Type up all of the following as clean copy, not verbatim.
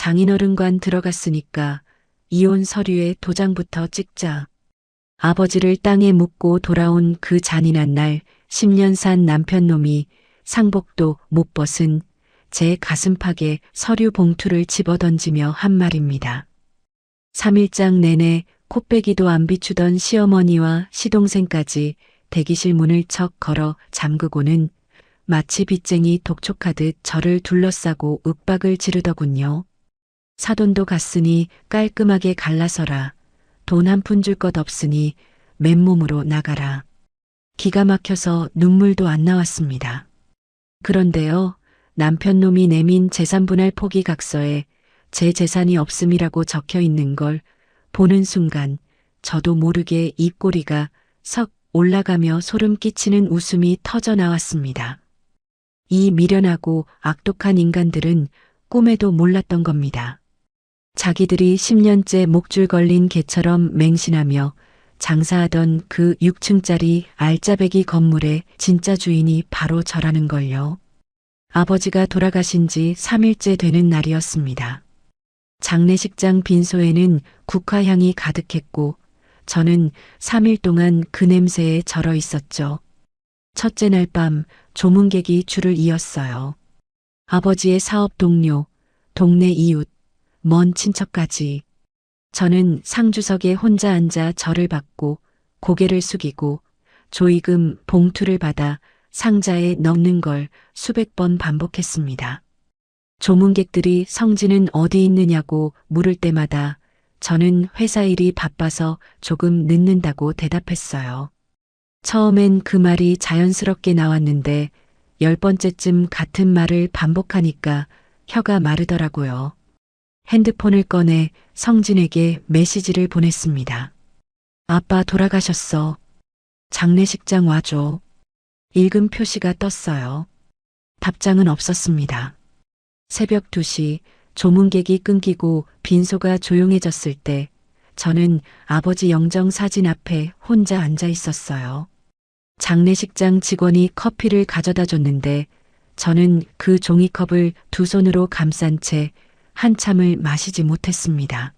장인어른관 들어갔으니까 이혼 서류에 도장부터 찍자. 아버지를 땅에 묻고 돌아온 그 잔인한 날 10년 산 남편놈이 상복도 못 벗은 제 가슴팍에 서류 봉투를 집어던지며 한 말입니다. 3일장 내내 코빼기도 안 비추던 시어머니와 시동생까지 대기실 문을 척 걸어 잠그고는 마치 빚쟁이 독촉하듯 저를 둘러싸고 윽박을 지르더군요. 사돈도 갔으니 깔끔하게 갈라서라. 돈 한 푼 줄 것 없으니 맨몸으로 나가라. 기가 막혀서 눈물도 안 나왔습니다. 그런데요, 남편놈이 내민 재산분할 포기각서에 제 재산이 없음이라고 적혀 있는 걸 보는 순간 저도 모르게 입꼬리가 석 올라가며 소름 끼치는 웃음이 터져 나왔습니다. 이 미련하고 악독한 인간들은 꿈에도 몰랐던 겁니다. 자기들이 10년째 목줄 걸린 개처럼 맹신하며 장사하던 그 6층짜리 알짜배기 건물의 진짜 주인이 바로 저라는 걸요. 아버지가 돌아가신 지 3일째 되는 날이었습니다. 장례식장 빈소에는 국화향이 가득했고 저는 3일 동안 그 냄새에 절어 있었죠. 첫째 날 밤 조문객이 줄을 이었어요. 아버지의 사업 동료, 동네 이웃, 먼 친척까지. 저는 상주석에 혼자 앉아 절을 받고 고개를 숙이고 조의금 봉투를 받아 상자에 넣는 걸 수백 번 반복했습니다. 조문객들이 성진은 어디 있느냐고 물을 때마다 저는 회사 일이 바빠서 조금 늦는다고 대답했어요. 처음엔 그 말이 자연스럽게 나왔는데 10번째쯤 같은 말을 반복하니까 혀가 마르더라고요. 핸드폰을 꺼내 성진에게 메시지를 보냈습니다. 아빠 돌아가셨어. 장례식장 와줘. 읽음 표시가 떴어요. 답장은 없었습니다. 새벽 2시 조문객이 끊기고 빈소가 조용해졌을 때 저는 아버지 영정 사진 앞에 혼자 앉아 있었어요. 장례식장 직원이 커피를 가져다 줬는데 저는 그 종이컵을 두 손으로 감싼 채 한참을 마시지 못했습니다.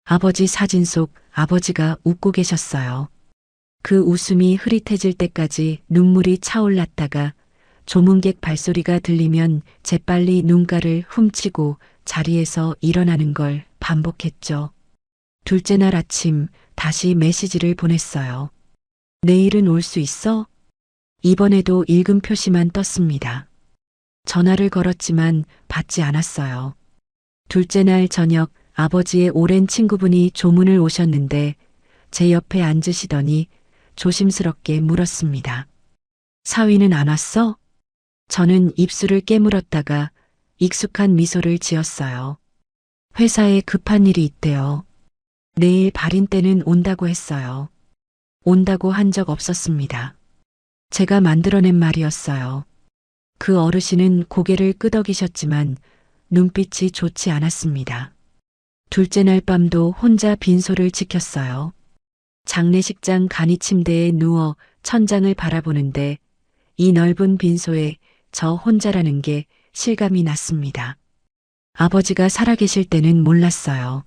아버지 사진 속 아버지가 웃고 계셨어요. 그 웃음이 흐릿해질 때까지 눈물이 차올랐다가 조문객 발소리가 들리면 재빨리 눈가를 훔치고 자리에서 일어나는 걸 반복했죠. 둘째 날 아침 다시 메시지를 보냈어요. 내일은 올 수 있어? 이번에도 읽음 표시만 떴습니다. 전화를 걸었지만 받지 않았어요. 둘째 날 저녁 아버지의 오랜 친구분이 조문을 오셨는데 제 옆에 앉으시더니 조심스럽게 물었습니다. 사위는 안 왔어? 저는 입술을 깨물었다가 익숙한 미소를 지었어요. 회사에 급한 일이 있대요. 내일 발인 때는 온다고 했어요. 온다고 한 적 없었습니다. 제가 만들어낸 말이었어요. 그 어르신은 고개를 끄덕이셨지만 눈빛이 좋지 않았습니다. 둘째 날 밤도 혼자 빈소를 지켰어요. 장례식장 간이 침대에 누워 천장을 바라보는데 이 넓은 빈소에 저 혼자라는 게 실감이 났습니다. 아버지가 살아계실 때는 몰랐어요.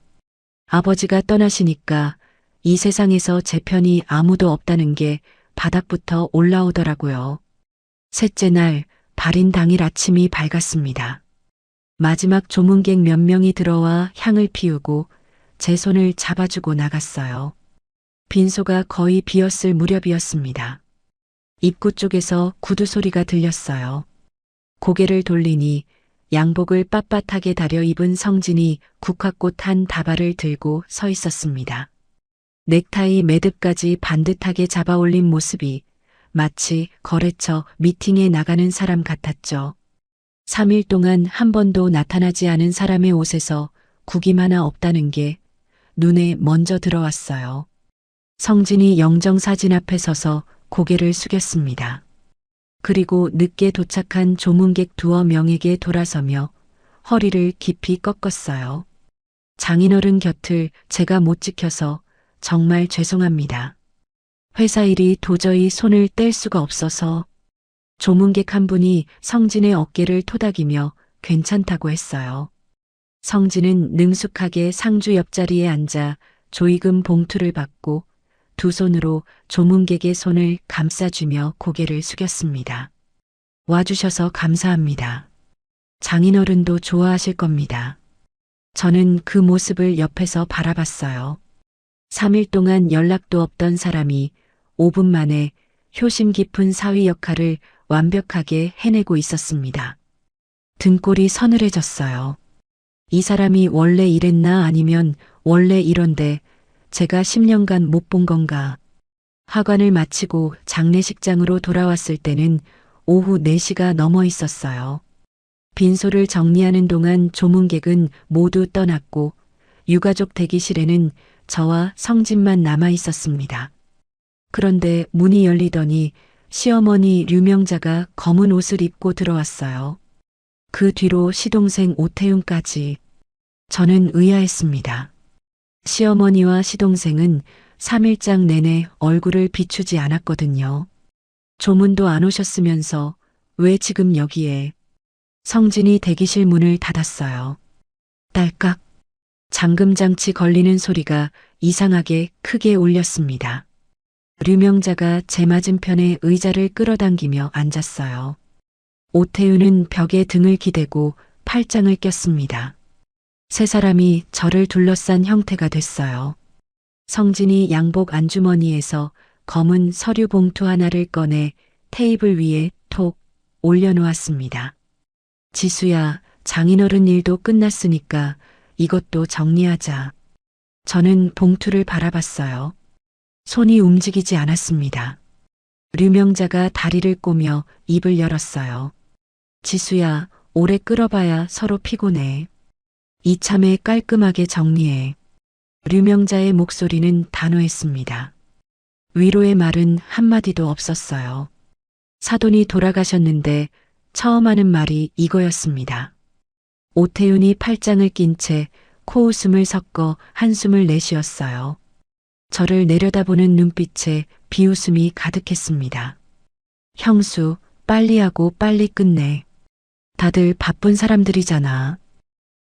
아버지가 떠나시니까 이 세상에서 제 편이 아무도 없다는 게 바닥부터 올라오더라고요. 셋째 날 발인 당일 아침이 밝았습니다. 마지막 조문객 몇 명이 들어와 향을 피우고 제 손을 잡아주고 나갔어요. 빈소가 거의 비었을 무렵이었습니다. 입구 쪽에서 구두 소리가 들렸어요. 고개를 돌리니 양복을 빳빳하게 다려 입은 성진이 국화꽃 한 다발을 들고 서 있었습니다. 넥타이 매듭까지 반듯하게 잡아올린 모습이 마치 거래처 미팅에 나가는 사람 같았죠. 3일 동안 한 번도 나타나지 않은 사람의 옷에서 구김 하나 없다는 게 눈에 먼저 들어왔어요. 성진이 영정사진 앞에 서서 고개를 숙였습니다. 그리고 늦게 도착한 조문객 두어 명에게 돌아서며 허리를 깊이 꺾었어요. 장인어른 곁을 제가 못 지켜서 정말 죄송합니다. 회사 일이 도저히 손을 뗄 수가 없어서. 조문객 한 분이 성진의 어깨를 토닥이며 괜찮다고 했어요. 성진은 능숙하게 상주 옆자리에 앉아 조의금 봉투를 받고 두 손으로 조문객의 손을 감싸주며 고개를 숙였습니다. 와주셔서 감사합니다. 장인어른도 좋아하실 겁니다. 저는 그 모습을 옆에서 바라봤어요. 3일 동안 연락도 없던 사람이 5분 만에 효심 깊은 사위 역할을 완벽하게 해내고 있었습니다. 등골이 서늘해졌어요. 이 사람이 원래 이랬나 아니면 원래 이런데 제가 10년간 못 본 건가. 하관을 마치고 장례식장으로 돌아왔을 때는 오후 4시가 넘어 있었어요. 빈소를 정리하는 동안 조문객은 모두 떠났고 유가족 대기실에는 저와 성진만 남아 있었습니다. 그런데 문이 열리더니 시어머니 류명자가 검은 옷을 입고 들어왔어요. 그 뒤로 시동생 오태윤까지. 저는 의아했습니다. 시어머니와 시동생은 3일장 내내 얼굴을 비추지 않았거든요. 조문도 안 오셨으면서 왜 지금 여기에. 성진이 대기실 문을 닫았어요. 딸깍. 잠금장치 걸리는 소리가 이상하게 크게 울렸습니다. 류명자가 제 맞은편에 의자를 끌어당기며 앉았어요. 오태윤은 벽에 등을 기대고 팔짱을 꼈습니다. 세 사람이 저를 둘러싼 형태가 됐어요. 성진이 양복 안주머니에서 검은 서류 봉투 하나를 꺼내 테이블 위에 톡 올려놓았습니다. 지수야, 장인어른 일도 끝났으니까 이것도 정리하자. 저는 봉투를 바라봤어요. 손이 움직이지 않았습니다. 류명자가 다리를 꼬며 입을 열었어요. 지수야, 오래 끌어봐야 서로 피곤해. 이참에 깔끔하게 정리해. 류명자의 목소리는 단호했습니다. 위로의 말은 한마디도 없었어요. 사돈이 돌아가셨는데 처음 하는 말이 이거였습니다. 오태윤이 팔짱을 낀 채 코웃음을 섞어 한숨을 내쉬었어요. 저를 내려다보는 눈빛에 비웃음이 가득했습니다. 형수, 빨리 하고 빨리 끝내. 다들 바쁜 사람들이잖아.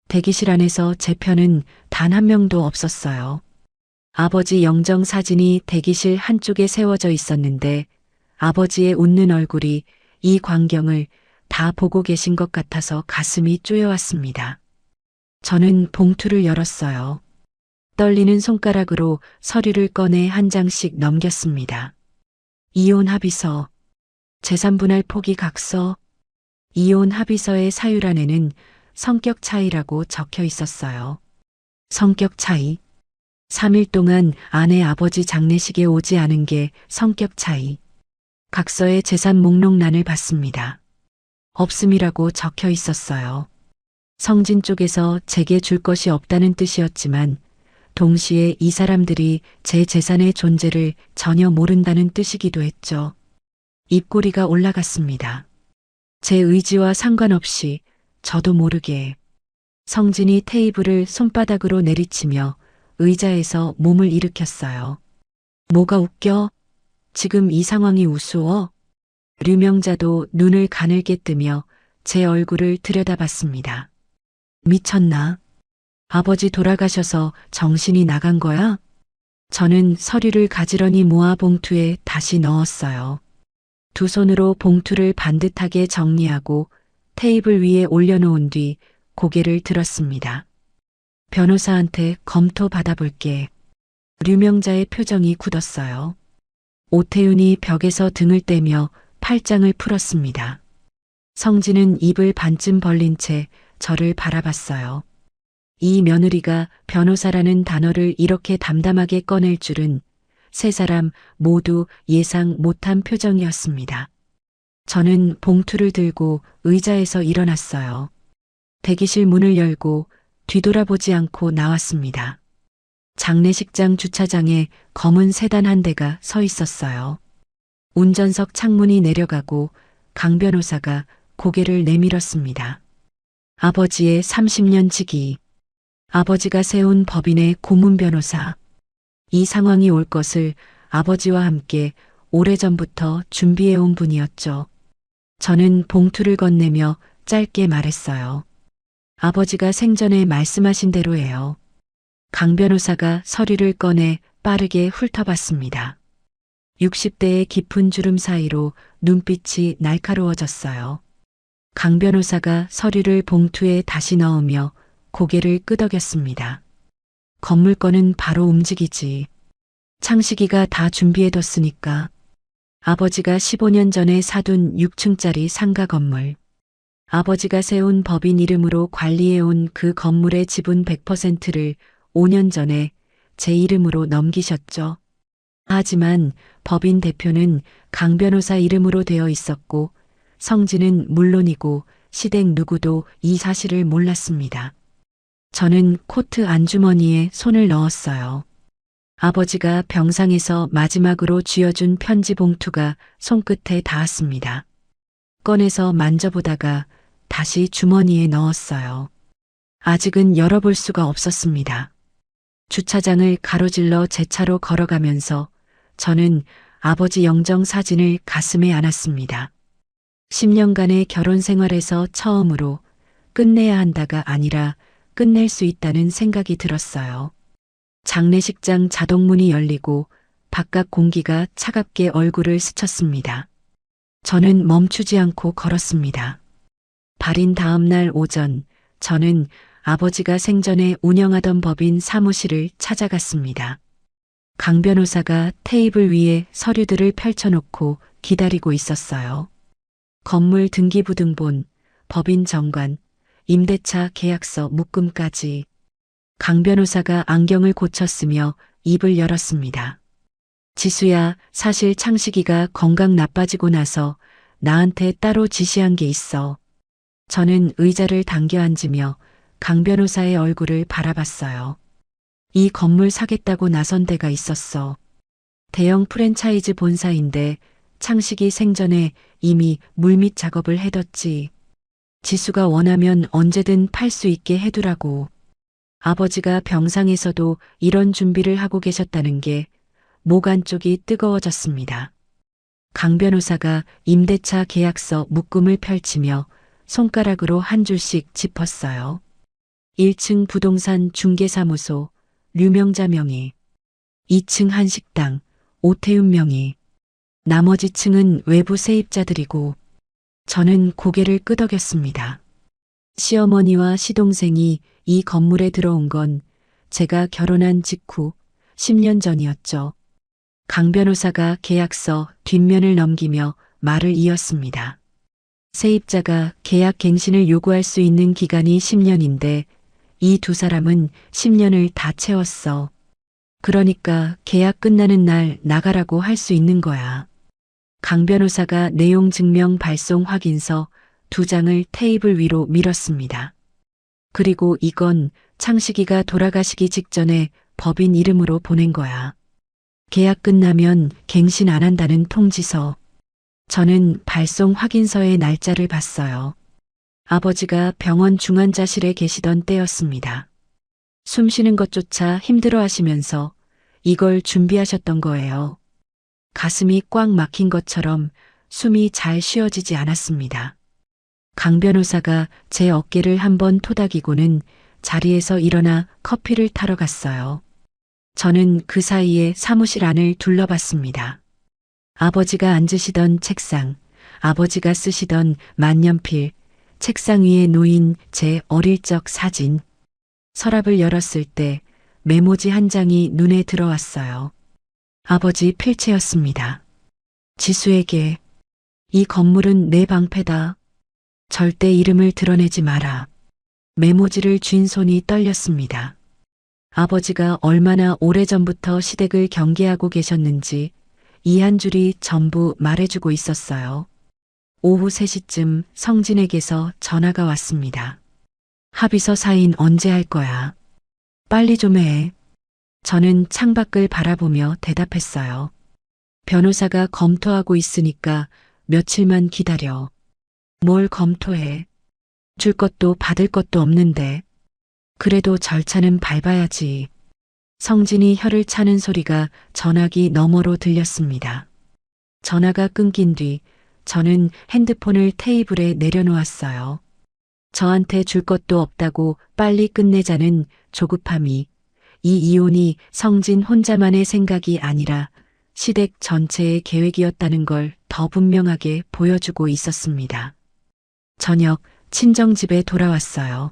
대기실 안에서 제 편은 단 한 명도 없었어요. 아버지 영정 사진이 대기실 한쪽에 세워져 있었는데 아버지의 웃는 얼굴이 이 광경을 다 보고 계신 것 같아서 가슴이 쪼여왔습니다. 저는 봉투를 열었어요. 떨리는 손가락으로 서류를 꺼내 한 장씩 넘겼습니다. 이혼 합의서, 재산분할 포기 각서, 이혼 합의서의 사유란에는 성격 차이라고 적혀 있었어요. 성격 차이. 3일 동안 아내 아버지 장례식에 오지 않은 게 성격 차이. 각서의 재산 목록란을 봤습니다. 없음이라고 적혀 있었어요. 성진 쪽에서 제게 줄 것이 없다는 뜻이었지만 동시에 이 사람들이 제 재산의 존재를 전혀 모른다는 뜻이기도 했죠. 입꼬리가 올라갔습니다. 제 의지와 상관없이 저도 모르게 성진이 테이블을 손바닥으로 내리치며 의자에서 몸을 일으켰어요. 뭐가 웃겨? 지금 이 상황이 우스워? 류명자도 눈을 가늘게 뜨며 제 얼굴을 들여다봤습니다. 미쳤나? 아버지 돌아가셔서 정신이 나간 거야? 저는 서류를 가지런히 모아 봉투에 다시 넣었어요. 두 손으로 봉투를 반듯하게 정리하고 테이블 위에 올려놓은 뒤 고개를 들었습니다. 변호사한테 검토 받아볼게. 류명자의 표정이 굳었어요. 오태윤이 벽에서 등을 떼며 팔짱을 풀었습니다. 성진은 입을 반쯤 벌린 채 저를 바라봤어요. 이 며느리가 변호사라는 단어를 이렇게 담담하게 꺼낼 줄은 세 사람 모두 예상 못한 표정이었습니다. 저는 봉투를 들고 의자에서 일어났어요. 대기실 문을 열고 뒤돌아보지 않고 나왔습니다. 장례식장 주차장에 검은 세단 한 대가 서 있었어요. 운전석 창문이 내려가고 강 변호사가 고개를 내밀었습니다. 아버지의 30년 지기. 아버지가 세운 법인의 고문 변호사. 이 상황이 올 것을 아버지와 함께 오래전부터 준비해온 분이었죠. 저는 봉투를 건네며 짧게 말했어요. 아버지가 생전에 말씀하신 대로예요. 강 변호사가 서류를 꺼내 빠르게 훑어봤습니다. 60대의 깊은 주름 사이로 눈빛이 날카로워졌어요. 강 변호사가 서류를 봉투에 다시 넣으며 고개를 끄덕였습니다. 건물권은 바로 움직이지. 창식이가 다 준비해뒀으니까. 아버지가 15년 전에 사둔 6층짜리 상가 건물. 아버지가 세운 법인 이름으로 관리해온 그 건물의 지분 100%를 5년 전에 제 이름으로 넘기셨죠. 하지만 법인 대표는 강 변호사 이름으로 되어 있었고 성진은 물론이고 시댁 누구도 이 사실을 몰랐습니다. 저는 코트 안주머니에 손을 넣었어요. 아버지가 병상에서 마지막으로 쥐어준 편지 봉투가 손끝에 닿았습니다. 꺼내서 만져보다가 다시 주머니에 넣었어요. 아직은 열어볼 수가 없었습니다. 주차장을 가로질러 제 차로 걸어가면서 저는 아버지 영정 사진을 가슴에 안았습니다. 10년간의 결혼 생활에서 처음으로 끝내야 한다가 아니라 끝낼 수 있다는 생각이 들었어요. 장례식장 자동문이 열리고 바깥 공기가 차갑게 얼굴을 스쳤습니다. 저는 멈추지 않고 걸었습니다. 발인 다음 날 오전, 저는 아버지가 생전에 운영하던 법인 사무실을 찾아갔습니다. 강 변호사가 테이블 위에 서류들을 펼쳐놓고 기다리고 있었어요. 건물 등기부등본, 법인 정관, 임대차 계약서 묶음까지. 강 변호사가 안경을 고쳤으며 입을 열었습니다. 지수야, 사실 창식이가 건강 나빠지고 나서 나한테 따로 지시한 게 있어. 저는 의자를 당겨 앉으며 강 변호사의 얼굴을 바라봤어요. 이 건물 사겠다고 나선 데가 있었어. 대형 프랜차이즈 본사인데 창식이 생전에 이미 물밑 작업을 해뒀지. 지수가 원하면 언제든 팔 수 있게 해두라고. 아버지가 병상에서도 이런 준비를 하고 계셨다는 게 목 안쪽이 뜨거워졌습니다. 강 변호사가 임대차 계약서 묶음을 펼치며 손가락으로 한 줄씩 짚었어요. 1층 부동산 중개사무소 류명자 명의, 2층 한식당 오태훈 명의, 나머지 층은 외부 세입자들이고. 저는 고개를 끄덕였습니다. 시어머니와 시동생이 이 건물에 들어온 건 제가 결혼한 직후 10년 전이었죠. 강 변호사가 계약서 뒷면을 넘기며 말을 이었습니다. 세입자가 계약 갱신을 요구할 수 있는 기간이 10년인데 이 두 사람은 10년을 다 채웠어. 그러니까 계약 끝나는 날 나가라고 할 수 있는 거야. 강 변호사가 내용 증명 발송 확인서 2장을 테이블 위로 밀었습니다. 그리고 이건 창식이가 돌아가시기 직전에 법인 이름으로 보낸 거야. 계약 끝나면 갱신 안 한다는 통지서. 저는 발송 확인서의 날짜를 봤어요. 아버지가 병원 중환자실에 계시던 때였습니다. 숨 쉬는 것조차 힘들어 하시면서 이걸 준비하셨던 거예요. 가슴이 꽉 막힌 것처럼 숨이 잘 쉬어지지 않았습니다. 강 변호사가 제 어깨를 한번 토닥이고는 자리에서 일어나 커피를 타러 갔어요. 저는 그 사이에 사무실 안을 둘러봤습니다. 아버지가 앉으시던 책상, 아버지가 쓰시던 만년필, 책상 위에 놓인 제 어릴 적 사진. 서랍을 열었을 때 메모지 한 장이 눈에 들어왔어요. 아버지 필체였습니다. 지수에게 이 건물은 내 방패다. 절대 이름을 드러내지 마라. 메모지를 쥔 손이 떨렸습니다. 아버지가 얼마나 오래전부터 시댁을 경계하고 계셨는지 이 한 줄이 전부 말해주고 있었어요. 오후 3시쯤 성진에게서 전화가 왔습니다. 합의서 사인 언제 할 거야? 빨리 좀 해. 저는 창밖을 바라보며 대답했어요. 변호사가 검토하고 있으니까 며칠만 기다려. 뭘 검토해? 줄 것도 받을 것도 없는데. 그래도 절차는 밟아야지. 성진이 혀를 차는 소리가 전화기 너머로 들렸습니다. 전화가 끊긴 뒤 저는 핸드폰을 테이블에 내려놓았어요. 저한테 줄 것도 없다고 빨리 끝내자는 조급함이, 이 이혼이 성진 혼자만의 생각이 아니라 시댁 전체의 계획이었다는 걸 더 분명하게 보여주고 있었습니다. 저녁 친정집에 돌아왔어요.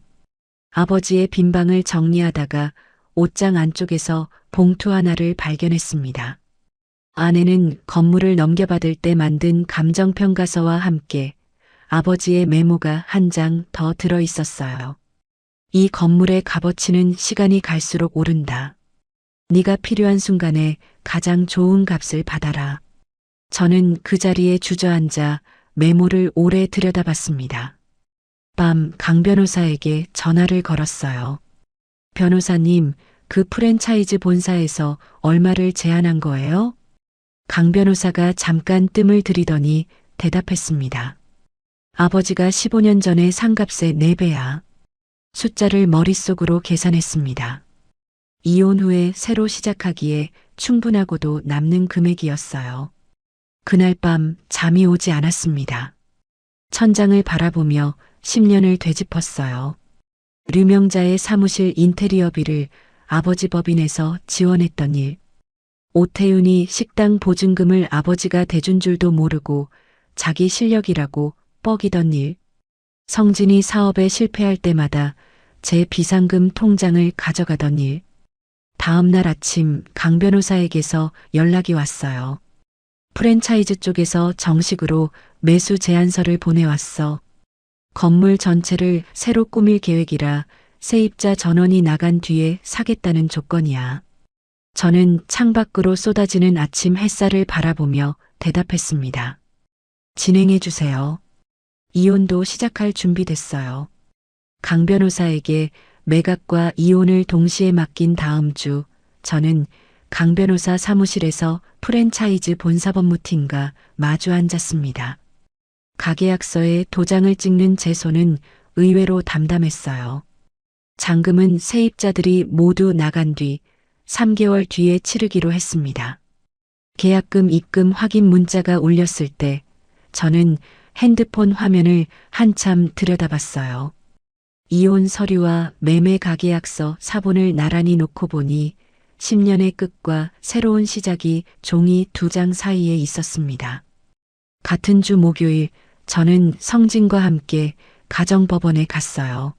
아버지의 빈 방을 정리하다가 옷장 안쪽에서 봉투 하나를 발견했습니다. 안에는 건물을 넘겨받을 때 만든 감정평가서와 함께 아버지의 메모가 한 장 더 들어 있었어요. 이 건물의 값어치는 시간이 갈수록 오른다. 네가 필요한 순간에 가장 좋은 값을 받아라. 저는 그 자리에 주저앉아 메모를 오래 들여다봤습니다. 밤 강 변호사에게 전화를 걸었어요. 변호사님, 그 프랜차이즈 본사에서 얼마를 제안한 거예요? 강 변호사가 잠깐 뜸을 들이더니 대답했습니다. 아버지가 15년 전에 산 값의 4배야. 숫자를 머릿속으로 계산했습니다. 이혼 후에 새로 시작하기에 충분하고도 남는 금액이었어요. 그날 밤 잠이 오지 않았습니다. 천장을 바라보며 10년을 되짚었어요. 류명자의 사무실 인테리어비를 아버지 법인에서 지원했던 일. 오태윤이 식당 보증금을 아버지가 대준 줄도 모르고 자기 실력이라고 뻐기던 일. 성진이 사업에 실패할 때마다 제 비상금 통장을 가져가던 일. 다음 날 아침 강 변호사에게서 연락이 왔어요. 프랜차이즈 쪽에서 정식으로 매수 제안서를 보내왔어. 건물 전체를 새로 꾸밀 계획이라 세입자 전원이 나간 뒤에 사겠다는 조건이야. 저는 창밖으로 쏟아지는 아침 햇살을 바라보며 대답했습니다. 진행해 주세요. 이혼도 시작할 준비됐어요. 강 변호사에게 매각과 이혼을 동시에 맡긴 다음 주, 저는 강 변호사 사무실에서 프랜차이즈 본사법무팀과 마주 앉았습니다. 가계약서에 도장을 찍는 제 손은 의외로 담담했어요. 잔금은 세입자들이 모두 나간 뒤 3개월 뒤에 치르기로 했습니다. 계약금 입금 확인 문자가 울렸을 때 저는 핸드폰 화면을 한참 들여다봤어요. 이혼 서류와 매매 가계약서 사본을 나란히 놓고 보니 10년의 끝과 새로운 시작이 종이 2장 사이에 있었습니다. 같은 주 목요일 저는 성진과 함께 가정법원에 갔어요.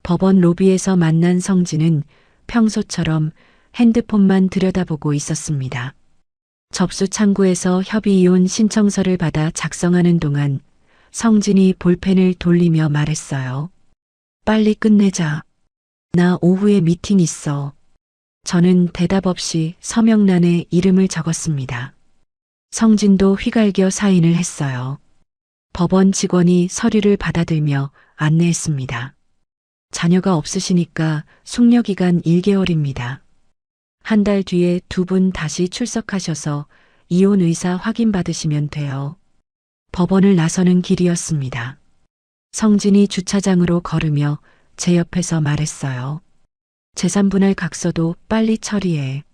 법원 로비에서 만난 성진은 평소처럼 핸드폰만 들여다보고 있었습니다. 접수 창구에서 협의이혼 신청서를 받아 작성하는 동안 성진이 볼펜을 돌리며 말했어요. 빨리 끝내자. 나 오후에 미팅 있어. 저는 대답 없이 서명란에 이름을 적었습니다. 성진도 휘갈겨 사인을 했어요. 법원 직원이 서류를 받아들며 안내했습니다. 자녀가 없으시니까 숙려기간 1개월입니다. 한 달 뒤에 2분 다시 출석하셔서 이혼 의사 확인받으시면 돼요. 법원을 나서는 길이었습니다. 성진이 주차장으로 걸으며 제 옆에서 말했어요. 재산분할 각서도 빨리 처리해.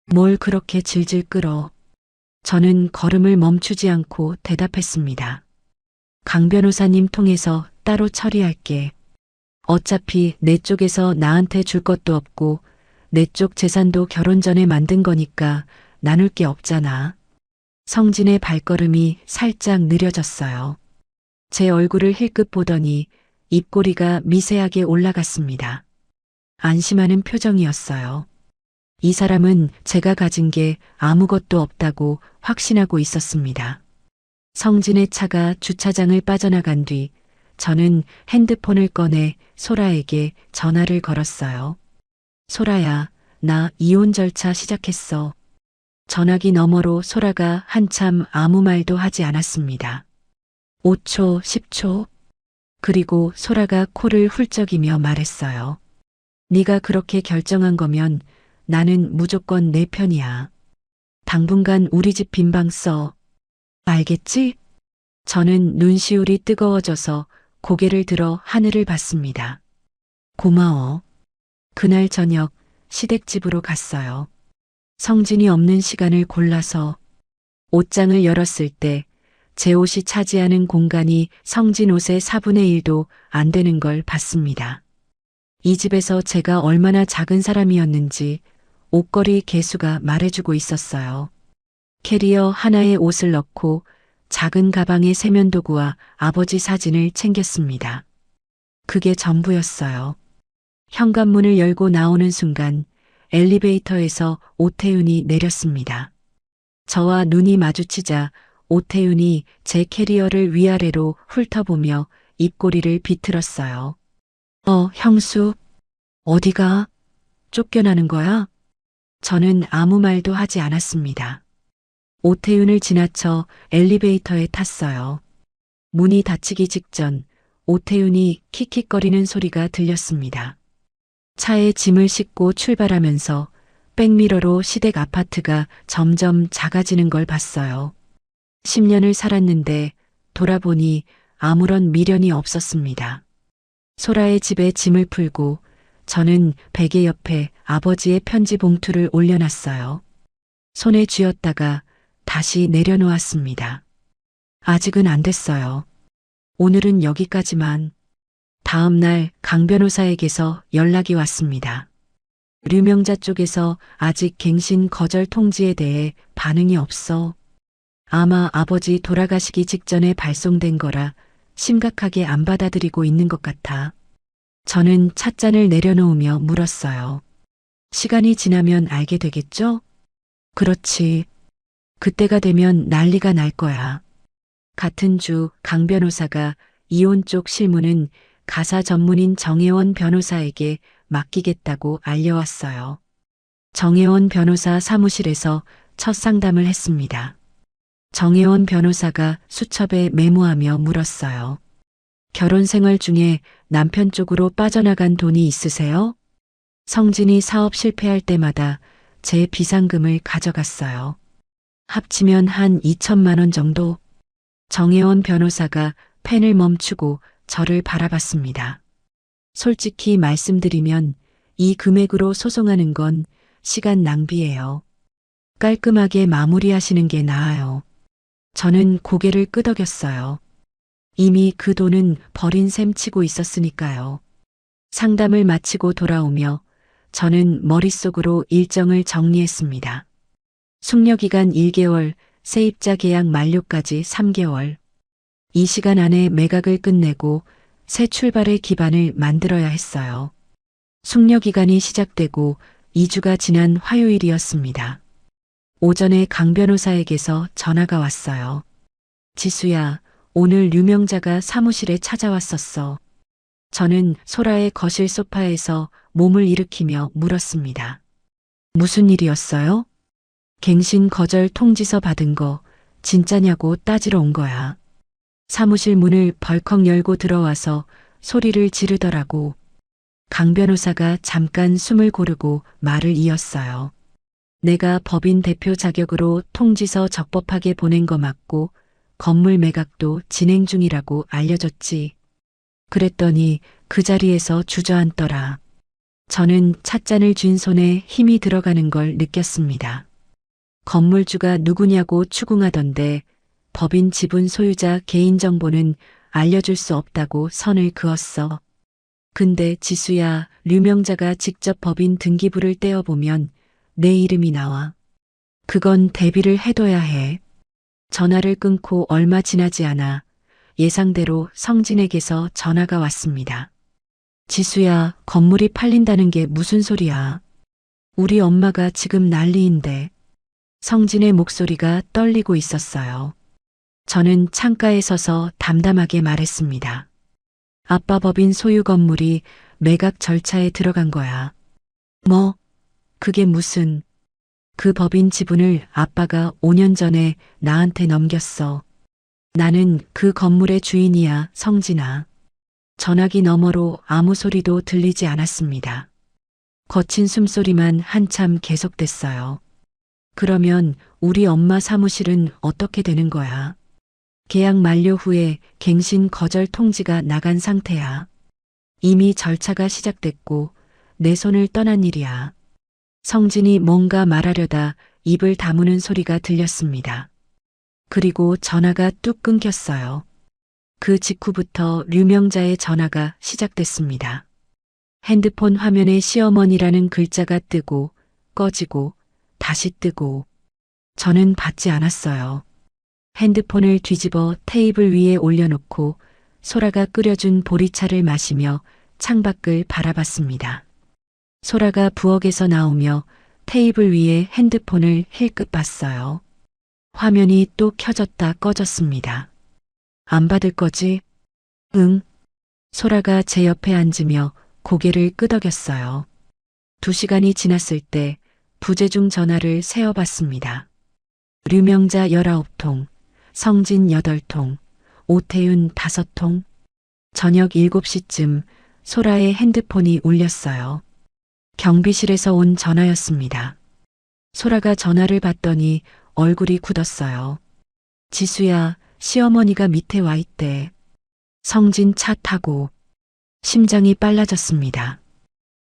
뭘 그렇게 질질 끌어. 저는 걸음을 멈추지 않고 대답했습니다. 강 변호사님 통해서 따로 처리할게. 어차피 내 쪽에서 나한테 줄 것도 없고 내 쪽 재산도 결혼 전에 만든 거니까 나눌 게 없잖아. 성진의 발걸음이 살짝 느려졌어요. 제 얼굴을 힐끗 보더니 입꼬리가 미세하게 올라갔습니다. 안심하는 표정이었어요. 이 사람은 제가 가진 게 아무것도 없다고 확신하고 있었습니다. 성진의 차가 주차장을 빠져나간 뒤 저는 핸드폰을 꺼내 소라에게 전화를 걸었어요. 소라야, 나 이혼 절차 시작했어. 전화기 너머로 소라가 한참 아무 말도 하지 않았습니다. 5초, 10초. 그리고 소라가 코를 훌쩍이며 말했어요. 네가 그렇게 결정한 거면 나는 무조건 내 편이야. 당분간 우리 집 빈방 써. 알겠지? 저는 눈시울이 뜨거워져서 고개를 들어 하늘을 봤습니다. 고마워. 그날 저녁 시댁집으로 갔어요. 성진이 없는 시간을 골라서 옷장을 열었을 때 제 옷이 차지하는 공간이 성진 옷의 4분의 1도 안 되는 걸 봤습니다. 이 집에서 제가 얼마나 작은 사람이었는지 옷걸이 개수가 말해주고 있었어요. 캐리어 하나에 옷을 넣고 작은 가방에 세면도구와 아버지 사진을 챙겼습니다. 그게 전부였어요. 현관문을 열고 나오는 순간 엘리베이터에서 오태윤이 내렸습니다. 저와 눈이 마주치자 오태윤이 제 캐리어를 위아래로 훑어보며 입꼬리를 비틀었어요. 형수, 어디가? 쫓겨나는 거야? 저는 아무 말도 하지 않았습니다. 오태윤을 지나쳐 엘리베이터에 탔어요. 문이 닫히기 직전 오태윤이 킥킥거리는 소리가 들렸습니다. 차에 짐을 싣고 출발하면서 백미러로 시댁 아파트가 점점 작아지는 걸 봤어요. 10년을 살았는데 돌아보니 아무런 미련이 없었습니다. 소라의 집에 짐을 풀고 저는 베개 옆에 아버지의 편지 봉투를 올려놨어요. 손에 쥐었다가 다시 내려놓았습니다. 아직은 안 됐어요. 오늘은 여기까지만. 다음 날 강 변호사에게서 연락이 왔습니다. 류명자 쪽에서 아직 갱신 거절 통지에 대해 반응이 없어. 아마 아버지 돌아가시기 직전에 발송된 거라 심각하게 안 받아들이고 있는 것 같아. 저는 찻잔을 내려놓으며 물었어요. 시간이 지나면 알게 되겠죠? 그렇지. 그때가 되면 난리가 날 거야. 같은 주 강 변호사가 이혼 쪽 실무는 가사 전문인 정혜원 변호사에게 맡기겠다고 알려왔어요. 정혜원 변호사 사무실에서 첫 상담을 했습니다. 정혜원 변호사가 수첩에 메모하며 물었어요. 결혼 생활 중에 남편 쪽으로 빠져나간 돈이 있으세요? 성진이 사업 실패할 때마다 제 비상금을 가져갔어요. 합치면 한 2천만 원 정도. 정혜원 변호사가 펜을 멈추고 저를 바라봤습니다. 솔직히 말씀드리면 이 금액으로 소송하는 건 시간 낭비예요. 깔끔하게 마무리하시는 게 나아요. 저는 고개를 끄덕였어요. 이미 그 돈은 버린 셈 치고 있었으니까요. 상담을 마치고 돌아오며 저는 머릿속으로 일정을 정리했습니다. 숙려기간 1개월, 세입자 계약 만료까지 3개월. 이 시간 안에 매각을 끝내고 새 출발의 기반을 만들어야 했어요. 숙려기간이 시작되고 2주가 지난 화요일이었습니다. 오전에 강 변호사에게서 전화가 왔어요. 지수야, 오늘 류명자가 사무실에 찾아왔었어. 저는 소라의 거실 소파에서 몸을 일으키며 물었습니다. 무슨 일이었어요? 갱신 거절 통지서 받은 거 진짜냐고 따지러 온 거야. 사무실 문을 벌컥 열고 들어와서 소리를 지르더라고. 강 변호사가 잠깐 숨을 고르고 말을 이었어요. 내가 법인 대표 자격으로 통지서 적법하게 보낸 거 맞고 건물 매각도 진행 중이라고 알려줬지. 그랬더니 그 자리에서 주저앉더라. 저는 찻잔을 쥔 손에 힘이 들어가는 걸 느꼈습니다. 건물주가 누구냐고 추궁하던데 법인 지분 소유자 개인정보는 알려줄 수 없다고 선을 그었어. 근데 지수야, 류명자가 직접 법인 등기부를 떼어보면 내 이름이 나와. 그건 대비를 해둬야 해. 전화를 끊고 얼마 지나지 않아 예상대로 성진에게서 전화가 왔습니다. 지수야, 건물이 팔린다는 게 무슨 소리야? 우리 엄마가 지금 난리인데. 성진의 목소리가 떨리고 있었어요. 저는 창가에 서서 담담하게 말했습니다. 아빠 법인 소유 건물이 매각 절차에 들어간 거야. 뭐? 그게 무슨? 그 법인 지분을 아빠가 5년 전에 나한테 넘겼어. 나는 그 건물의 주인이야, 성진아. 전화기 너머로 아무 소리도 들리지 않았습니다. 거친 숨소리만 한참 계속됐어요. 그러면 우리 엄마 사무실은 어떻게 되는 거야? 계약 만료 후에 갱신 거절 통지가 나간 상태야. 이미 절차가 시작됐고 내 손을 떠난 일이야. 성진이 뭔가 말하려다 입을 다무는 소리가 들렸습니다. 그리고 전화가 뚝 끊겼어요. 그 직후부터 류명자의 전화가 시작됐습니다. 핸드폰 화면에 시어머니라는 글자가 뜨고 꺼지고 다시 뜨고 저는 받지 않았어요. 핸드폰을 뒤집어 테이블 위에 올려놓고 소라가 끓여준 보리차를 마시며 창밖을 바라봤습니다. 소라가 부엌에서 나오며 테이블 위에 핸드폰을 힐끗 봤어요. 화면이 또 켜졌다 꺼졌습니다. 안 받을 거지? 응. 소라가 제 옆에 앉으며 고개를 끄덕였어요. 2시간이 지났을 때 부재중 전화를 세어봤습니다. 류명자 19통, 성진 8통, 오태윤 5통. 저녁 7시쯤 소라의 핸드폰이 울렸어요. 경비실에서 온 전화였습니다. 소라가 전화를 받더니 얼굴이 굳었어요. 지수야, 시어머니가 밑에 와 있대. 성진 차 타고. 심장이 빨라졌습니다.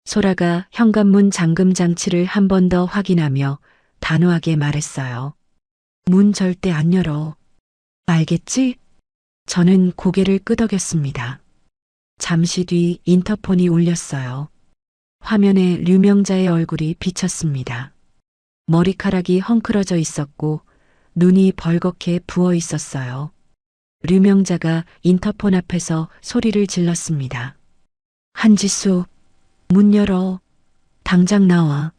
소라가 현관문 잠금 장치를 한 번 더 확인하며 단호하게 말했어요. 문 절대 안 열어. 알겠지? 저는 고개를 끄덕였습니다. 잠시 뒤 인터폰이 울렸어요. 화면에 류명자의 얼굴이 비쳤습니다. 머리카락이 헝클어져 있었고 눈이 벌겋게 부어 있었어요. 류명자가 인터폰 앞에서 소리를 질렀습니다. 한지수, 문 열어. 당장 나와.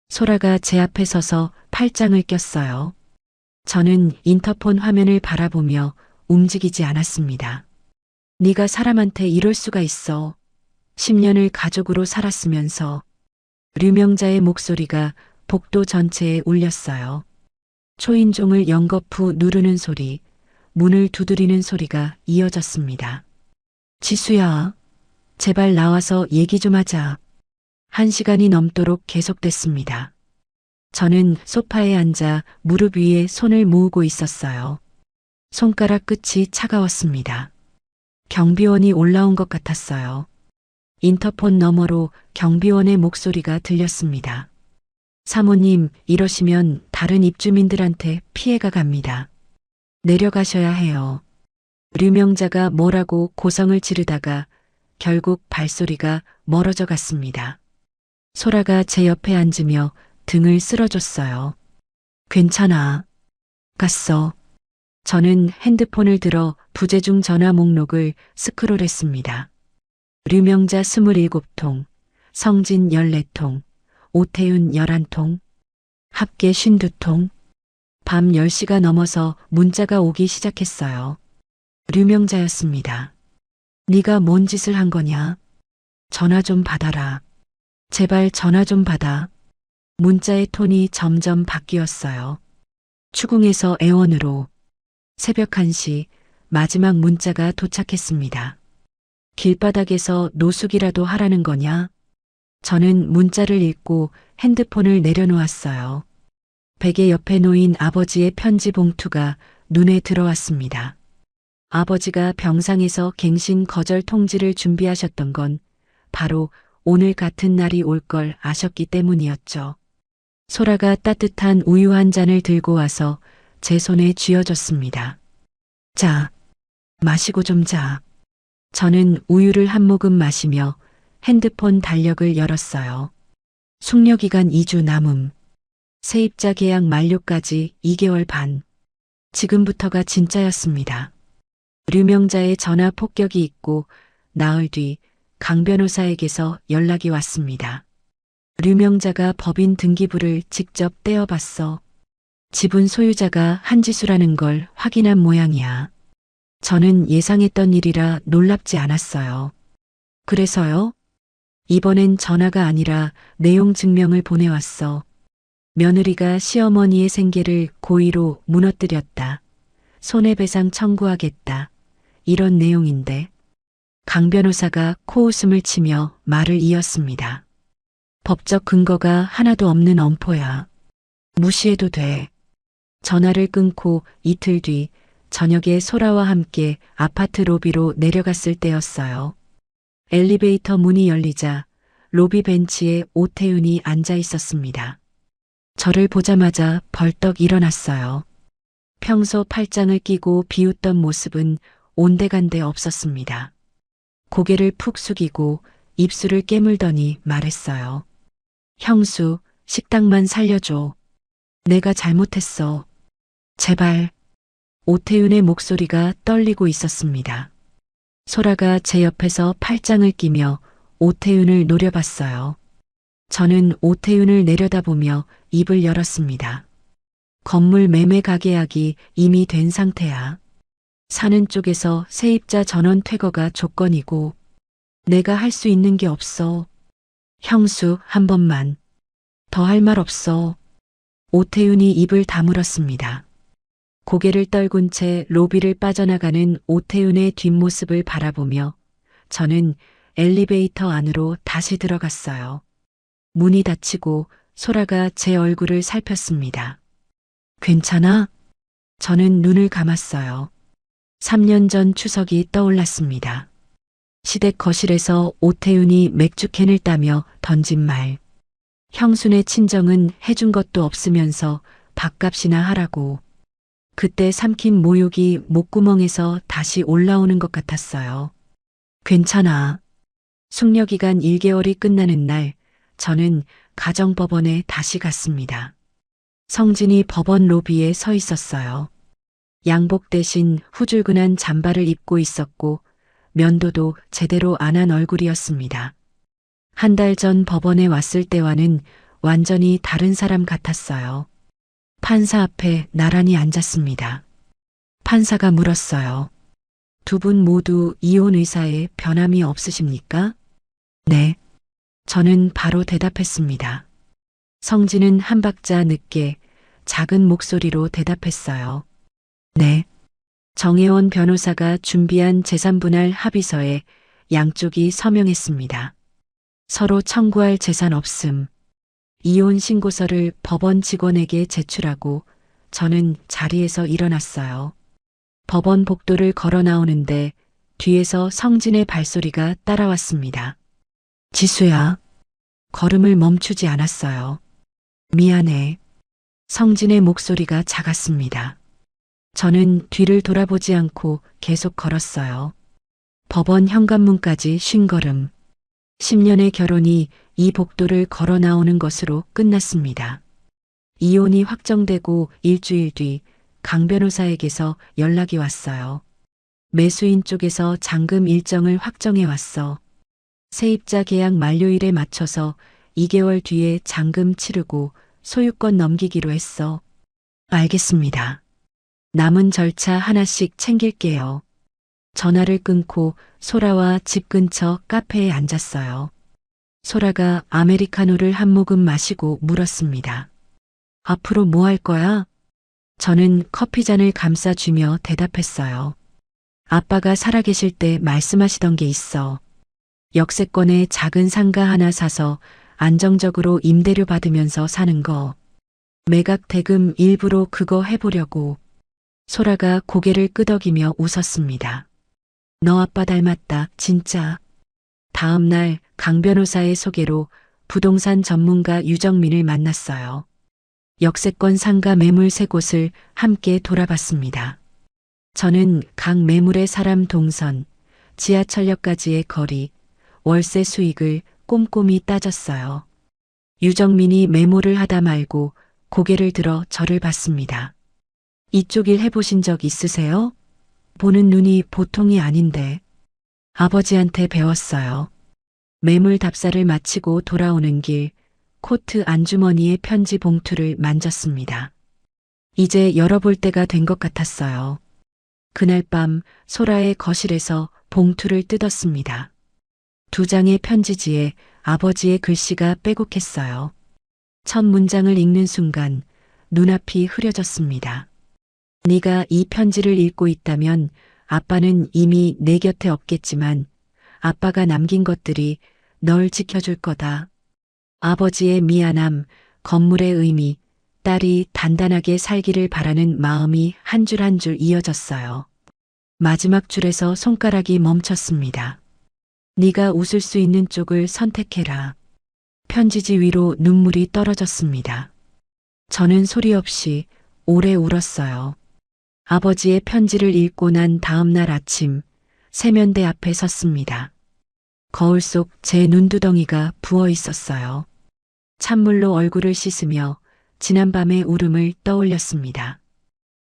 소라가 제 앞에 서서 팔짱을 꼈어요. 저는 인터폰 화면을 바라보며 움직이지 않았습니다. 네가 사람한테 이럴 수가 있어. 10년을 가족으로 살았으면서. 류명자의 목소리가 복도 전체에 울렸어요. 초인종을 연거푸 누르는 소리, 문을 두드리는 소리가 이어졌습니다. 지수야, 제발 나와서 얘기 좀 하자. 1시간이 넘도록 계속됐습니다. 저는 소파에 앉아 무릎 위에 손을 모으고 있었어요. 손가락 끝이 차가웠습니다. 경비원이 올라온 것 같았어요. 인터폰 너머로 경비원의 목소리가 들렸습니다. 사모님, 이러시면 다른 입주민들한테 피해가 갑니다. 내려가셔야 해요. 류명자가 뭐라고 고성을 지르다가 결국 발소리가 멀어져 갔습니다. 소라가 제 옆에 앉으며 등을 쓸어줬어요. 괜찮아. 갔어. 저는 핸드폰을 들어 부재중 전화 목록을 스크롤했습니다. 류명자 27통, 성진 14통, 오태윤 11통, 합계 52통. 밤 10시가 넘어서 문자가 오기 시작했어요. 류명자였습니다. 네가 뭔 짓을 한 거냐? 전화 좀 받아라. 제발 전화 좀 받아. 문자의 톤이 점점 바뀌었어요. 추궁에서 애원으로. 새벽 1시 마지막 문자가 도착했습니다. 길바닥에서 노숙이라도 하라는 거냐? 저는 문자를 읽고 핸드폰을 내려놓았어요. 베개 옆에 놓인 아버지의 편지 봉투가 눈에 들어왔습니다. 아버지가 병상에서 갱신 거절 통지를 준비하셨던 건 바로 오늘 같은 날이 올 걸 아셨기 때문이었죠. 소라가 따뜻한 우유 한 잔을 들고 와서 제 손에 쥐어줬습니다. 자, 마시고 좀 자. 저는 우유를 한 모금 마시며 핸드폰 달력을 열었어요. 숙려기간 2주 남음. 세입자 계약 만료까지 2개월 반. 지금부터가 진짜였습니다. 류명자의 전화 폭격이 있고 나흘 뒤 강 변호사에게서 연락이 왔습니다. 류명자가 법인 등기부를 직접 떼어봤어. 지분 소유자가 한지수라는 걸 확인한 모양이야. 저는 예상했던 일이라 놀랍지 않았어요. 그래서요? 이번엔 전화가 아니라 내용 증명을 보내왔어. 며느리가 시어머니의 생계를 고의로 무너뜨렸다. 손해배상 청구하겠다. 이런 내용인데. 강 변호사가 코웃음을 치며 말을 이었습니다. 법적 근거가 하나도 없는 엄포야. 무시해도 돼. 전화를 끊고 이틀 뒤 저녁에 소라와 함께 아파트 로비로 내려갔을 때였어요. 엘리베이터 문이 열리자 로비 벤치에 오태윤이 앉아 있었습니다. 저를 보자마자 벌떡 일어났어요. 평소 팔짱을 끼고 비웃던 모습은 온데간데 없었습니다. 고개를 푹 숙이고 입술을 깨물더니 말했어요. 형수, 식당만 살려줘. 내가 잘못했어. 제발. 오태윤의 목소리가 떨리고 있었습니다. 소라가 제 옆에서 팔짱을 끼며 오태윤을 노려봤어요. 저는 오태윤을 내려다보며 입을 열었습니다. 건물 매매 가계약이 이미 된 상태야. 사는 쪽에서 세입자 전원 퇴거가 조건이고 내가 할 수 있는 게 없어. 형수, 한 번만. 더 할 말 없어. 오태윤이 입을 다물었습니다. 고개를 떨군 채 로비를 빠져나가는 오태윤의 뒷모습을 바라보며 저는 엘리베이터 안으로 다시 들어갔어요. 문이 닫히고 소라가 제 얼굴을 살폈습니다. 괜찮아? 저는 눈을 감았어요. 3년 전 추석이 떠올랐습니다. 시댁 거실에서 오태윤이 맥주캔을 따며 던진 말. 형수네 친정은 해준 것도 없으면서 밥값이나 하라고. 그때 삼킨 모욕이 목구멍에서 다시 올라오는 것 같았어요. 괜찮아. 숙려기간 1개월이 끝나는 날 저는 가정법원에 다시 갔습니다. 성진이 법원 로비에 서 있었어요. 양복 대신 후줄근한 잠바를 입고 있었고 면도도 제대로 안 한 얼굴이었습니다. 한 달 전 법원에 왔을 때와는 완전히 다른 사람 같았어요. 판사 앞에 나란히 앉았습니다. 판사가 물었어요. 두 분 모두 이혼 의사에 변함이 없으십니까? 네. 저는 바로 대답했습니다. 성진은 한 박자 늦게 작은 목소리로 대답했어요. 네. 정혜원 변호사가 준비한 재산분할 합의서에 양쪽이 서명했습니다. 서로 청구할 재산 없음. 이혼 신고서를 법원 직원에게 제출하고 저는 자리에서 일어났어요. 법원 복도를 걸어 나오는데 뒤에서 성진의 발소리가 따라왔습니다. 지수야. 걸음을 멈추지 않았어요. 미안해. 성진의 목소리가 작았습니다. 저는 뒤를 돌아보지 않고 계속 걸었어요. 법원 현관문까지 쉰 걸음. 10년의 결혼이 이 복도를 걸어 나오는 것으로 끝났습니다. 이혼이 확정되고 일주일 뒤 강 변호사에게서 연락이 왔어요. 매수인 쪽에서 잔금 일정을 확정해 왔어. 세입자 계약 만료일에 맞춰서 2개월 뒤에 잔금 치르고 소유권 넘기기로 했어. 알겠습니다. 남은 절차 하나씩 챙길게요. 전화를 끊고 소라와 집 근처 카페에 앉았어요. 소라가 아메리카노를 한 모금 마시고 물었습니다. 앞으로 뭐 할 거야? 저는 커피잔을 감싸주며 대답했어요. 아빠가 살아계실 때 말씀하시던 게 있어. 역세권에 작은 상가 하나 사서 안정적으로 임대료 받으면서 사는 거. 매각 대금 일부로 그거 해보려고. 소라가 고개를 끄덕이며 웃었습니다. 너 아빠 닮았다, 진짜. 다음 날 강 변호사의 소개로 부동산 전문가 유정민을 만났어요. 역세권 상가 매물 3곳을 함께 돌아봤습니다. 저는 각 매물의 사람 동선, 지하철역까지의 거리, 월세 수익을 꼼꼼히 따졌어요. 유정민이 메모를 하다 말고 고개를 들어 저를 봤습니다. 이쪽 일 해보신 적 있으세요? 보는 눈이 보통이 아닌데. 아버지한테 배웠어요. 매물 답사를 마치고 돌아오는 길 코트 안주머니의 편지 봉투를 만졌습니다. 이제 열어볼 때가 된 것 같았어요. 그날 밤 소라의 거실에서 봉투를 뜯었습니다. 2장의 편지지에 아버지의 글씨가 빼곡했어요. 첫 문장을 읽는 순간 눈앞이 흐려졌습니다. 네가 이 편지를 읽고 있다면 아빠는 이미 내 곁에 없겠지만 아빠가 남긴 것들이 널 지켜줄 거다. 아버지의 미안함, 건물의 의미, 딸이 단단하게 살기를 바라는 마음이 한 줄 한 줄 이어졌어요. 마지막 줄에서 손가락이 멈췄습니다. 네가 웃을 수 있는 쪽을 선택해라. 편지지 위로 눈물이 떨어졌습니다. 저는 소리 없이 오래 울었어요. 아버지의 편지를 읽고 난 다음 날 아침, 세면대 앞에 섰습니다. 거울 속 제 눈두덩이가 부어 있었어요. 찬물로 얼굴을 씻으며 지난밤의 울음을 떠올렸습니다.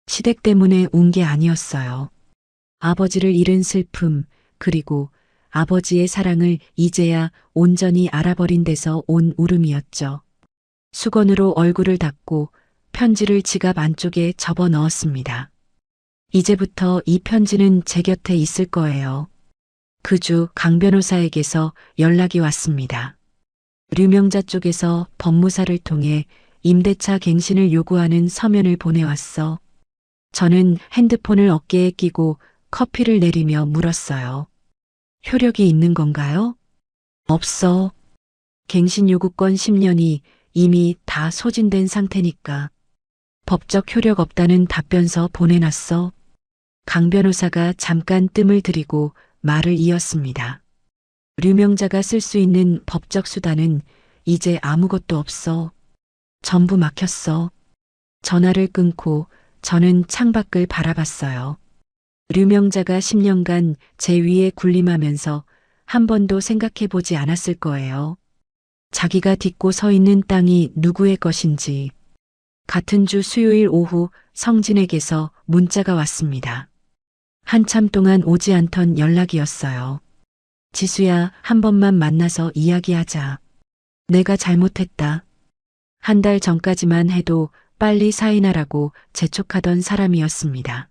시댁 때문에 운 게 아니었어요. 아버지를 잃은 슬픔, 그리고 아버지의 사랑을 이제야 온전히 알아버린 데서 온 울음이었죠. 수건으로 얼굴을 닦고 편지를 지갑 안쪽에 접어 넣었습니다. 이제부터 이 편지는 제 곁에 있을 거예요. 그 주 강 변호사에게서 연락이 왔습니다. 류명자 쪽에서 법무사를 통해 임대차 갱신을 요구하는 서면을 보내왔어. 저는 핸드폰을 어깨에 끼고 커피를 내리며 물었어요. 효력이 있는 건가요? 없어. 갱신 요구권 10년이 이미 다 소진된 상태니까. 법적 효력 없다는 답변서 보내놨어. 강 변호사가 잠깐 뜸을 들이고 말을 이었습니다. 류명자가 쓸 수 있는 법적 수단은 이제 아무것도 없어. 전부 막혔어. 전화를 끊고 저는 창밖을 바라봤어요. 류명자가 10년간 제 위에 군림하면서 한 번도 생각해 보지 않았을 거예요. 자기가 딛고 서 있는 땅이 누구의 것인지. 같은 주 수요일 오후 성진에게서 문자가 왔습니다. 한참 동안 오지 않던 연락이었어요. 지수야, 한 번만 만나서 이야기하자. 내가 잘못했다. 한 달 전까지만 해도 빨리 사인하라고 재촉하던 사람이었습니다.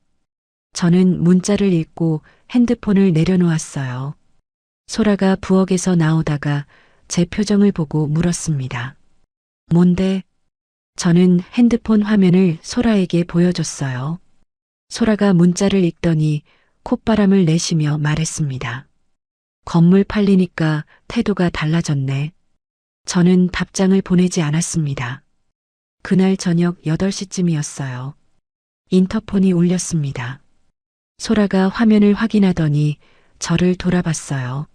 저는 문자를 읽고 핸드폰을 내려놓았어요. 소라가 부엌에서 나오다가 제 표정을 보고 물었습니다. 뭔데? 저는 핸드폰 화면을 소라에게 보여줬어요. 소라가 문자를 읽더니 콧바람을 내쉬며 말했습니다. 건물 팔리니까 태도가 달라졌네. 저는 답장을 보내지 않았습니다. 그날 저녁 8시쯤이었어요. 인터폰이 울렸습니다. 소라가 화면을 확인하더니 저를 돌아봤어요.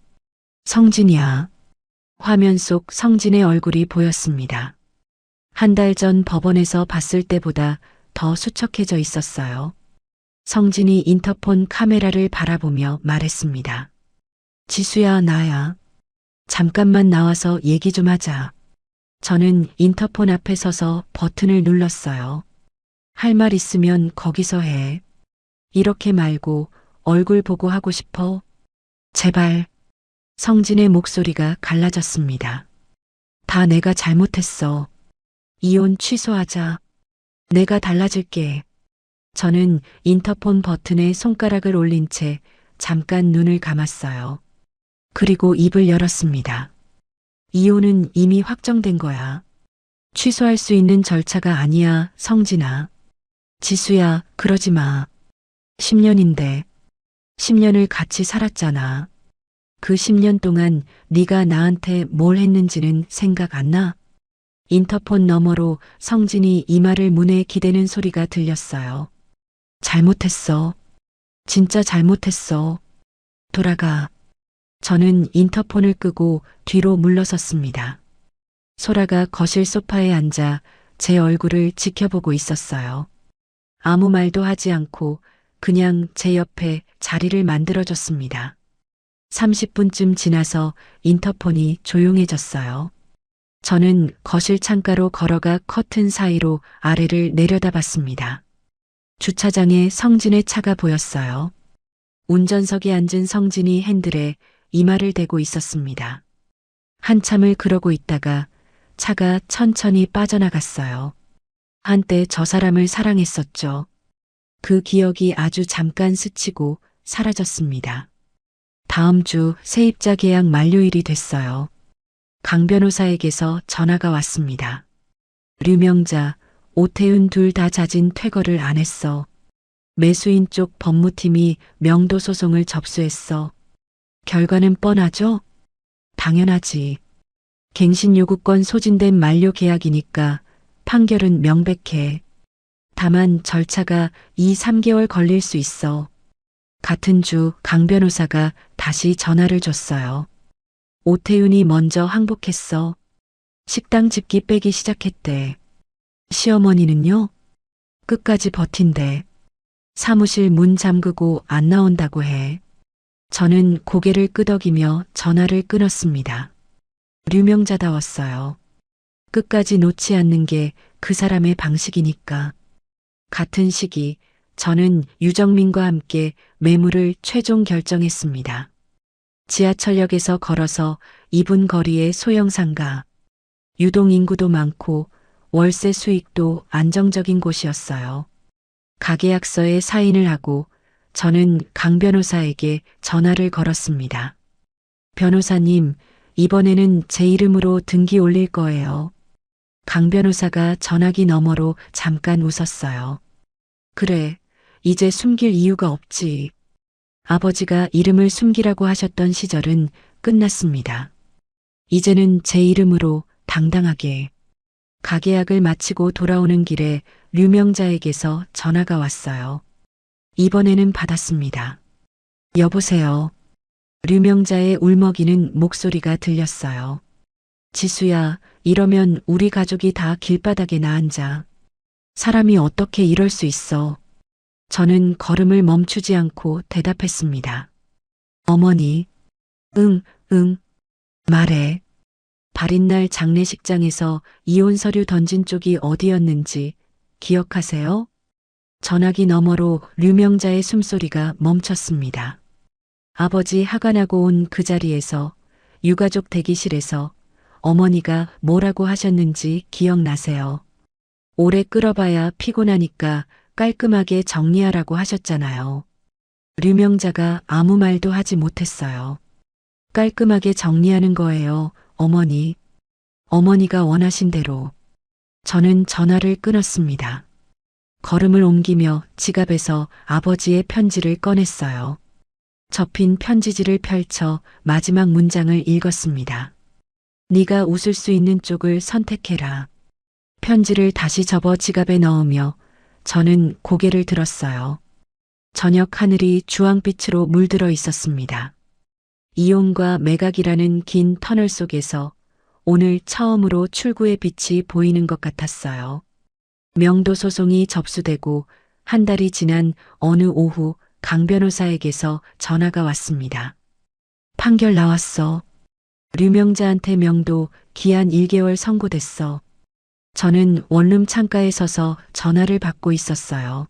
성진이야. 화면 속 성진의 얼굴이 보였습니다. 한 달 전 법원에서 봤을 때보다 더 수척해져 있었어요. 성진이 인터폰 카메라를 바라보며 말했습니다. 지수야, 나야. 잠깐만 나와서 얘기 좀 하자. 저는 인터폰 앞에 서서 버튼을 눌렀어요. 할 말 있으면 거기서 해. 이렇게 말고 얼굴 보고 하고 싶어. 제발. 성진의 목소리가 갈라졌습니다. 다 내가 잘못했어. 이혼 취소하자. 내가 달라질게. 저는 인터폰 버튼에 손가락을 올린 채 잠깐 눈을 감았어요. 그리고 입을 열었습니다. 이혼은 이미 확정된 거야. 취소할 수 있는 절차가 아니야, 성진아. 지수야, 그러지 마. 10년인데. 10년을 같이 살았잖아. 그 10년 동안 네가 나한테 뭘 했는지는 생각 안 나? 인터폰 너머로 성진이 이마를 문에 기대는 소리가 들렸어요. 잘못했어. 진짜 잘못했어. 돌아가. 저는 인터폰을 끄고 뒤로 물러섰습니다. 소라가 거실 소파에 앉아 제 얼굴을 지켜보고 있었어요. 아무 말도 하지 않고 그냥 제 옆에 자리를 만들어줬습니다. 30분쯤 지나서 인터폰이 조용해졌어요. 저는 거실 창가로 걸어가 커튼 사이로 아래를 내려다봤습니다. 주차장에 성진의 차가 보였어요. 운전석에 앉은 성진이 핸들에 이마를 대고 있었습니다. 한참을 그러고 있다가 차가 천천히 빠져나갔어요. 한때 저 사람을 사랑했었죠. 그 기억이 아주 잠깐 스치고 사라졌습니다. 다음 주 세입자 계약 만료일이 됐어요. 강 변호사에게서 전화가 왔습니다. 류명자, 오태훈 둘 다 자진 퇴거를 안 했어. 매수인 쪽 법무팀이 명도 소송을 접수했어. 결과는 뻔하죠? 당연하지. 갱신 요구권 소진된 만료 계약이니까 판결은 명백해. 다만 절차가 2, 3개월 걸릴 수 있어. 같은 주 강 변호사가 다시 전화를 줬어요. 오태훈이 먼저 항복했어. 식당 집기 빼기 시작했대. 시어머니는요? 끝까지 버틴대. 사무실 문 잠그고 안 나온다고 해. 저는 고개를 끄덕이며 전화를 끊었습니다. 유명자다웠어요. 끝까지 놓지 않는 게 그 사람의 방식이니까. 같은 시기 저는 유정민과 함께 매물을 최종 결정했습니다. 지하철역에서 걸어서 2분 거리의 소형 상가. 유동 인구도 많고 월세 수익도 안정적인 곳이었어요. 가계약서에 사인을 하고 저는 강 변호사에게 전화를 걸었습니다. 변호사님, 이번에는 제 이름으로 등기 올릴 거예요. 강 변호사가 전화기 너머로 잠깐 웃었어요. 그래, 이제 숨길 이유가 없지. 아버지가 이름을 숨기라고 하셨던 시절은 끝났습니다. 이제는 제 이름으로 당당하게. 가계약을 마치고 돌아오는 길에 류명자에게서 전화가 왔어요. 이번에는 받았습니다. 여보세요. 류명자의 울먹이는 목소리가 들렸어요. 지수야, 이러면 우리 가족이 다 길바닥에 나앉아. 사람이 어떻게 이럴 수 있어. 저는 걸음을 멈추지 않고 대답했습니다. 어머니. 응, 말해. 발인날 장례식장에서 이혼 서류 던진 쪽이 어디였는지 기억하세요? 전화기 너머로 류명자의 숨소리가 멈췄습니다. 아버지 하관하고 온 그 자리에서 유가족 대기실에서 어머니가 뭐라고 하셨는지 기억나세요? 오래 끌어봐야 피곤하니까 깔끔하게 정리하라고 하셨잖아요. 류명자가 아무 말도 하지 못했어요. 깔끔하게 정리하는 거예요, 어머니. 어머니가 원하신 대로. 저는 전화를 끊었습니다. 걸음을 옮기며 지갑에서 아버지의 편지를 꺼냈어요. 접힌 편지지를 펼쳐 마지막 문장을 읽었습니다. 네가 웃을 수 있는 쪽을 선택해라. 편지를 다시 접어 지갑에 넣으며 저는 고개를 들었어요. 저녁 하늘이 주황빛으로 물들어 있었습니다. 이용과 매각이라는 긴 터널 속에서 오늘 처음으로 출구의 빛이 보이는 것 같았어요. 명도 소송이 접수되고 한 달이 지난 어느 오후 강 변호사에게서 전화가 왔습니다. 판결 나왔어. 류명자한테 명도 기한 1개월 선고됐어. 저는 원룸 창가에 서서 전화를 받고 있었어요.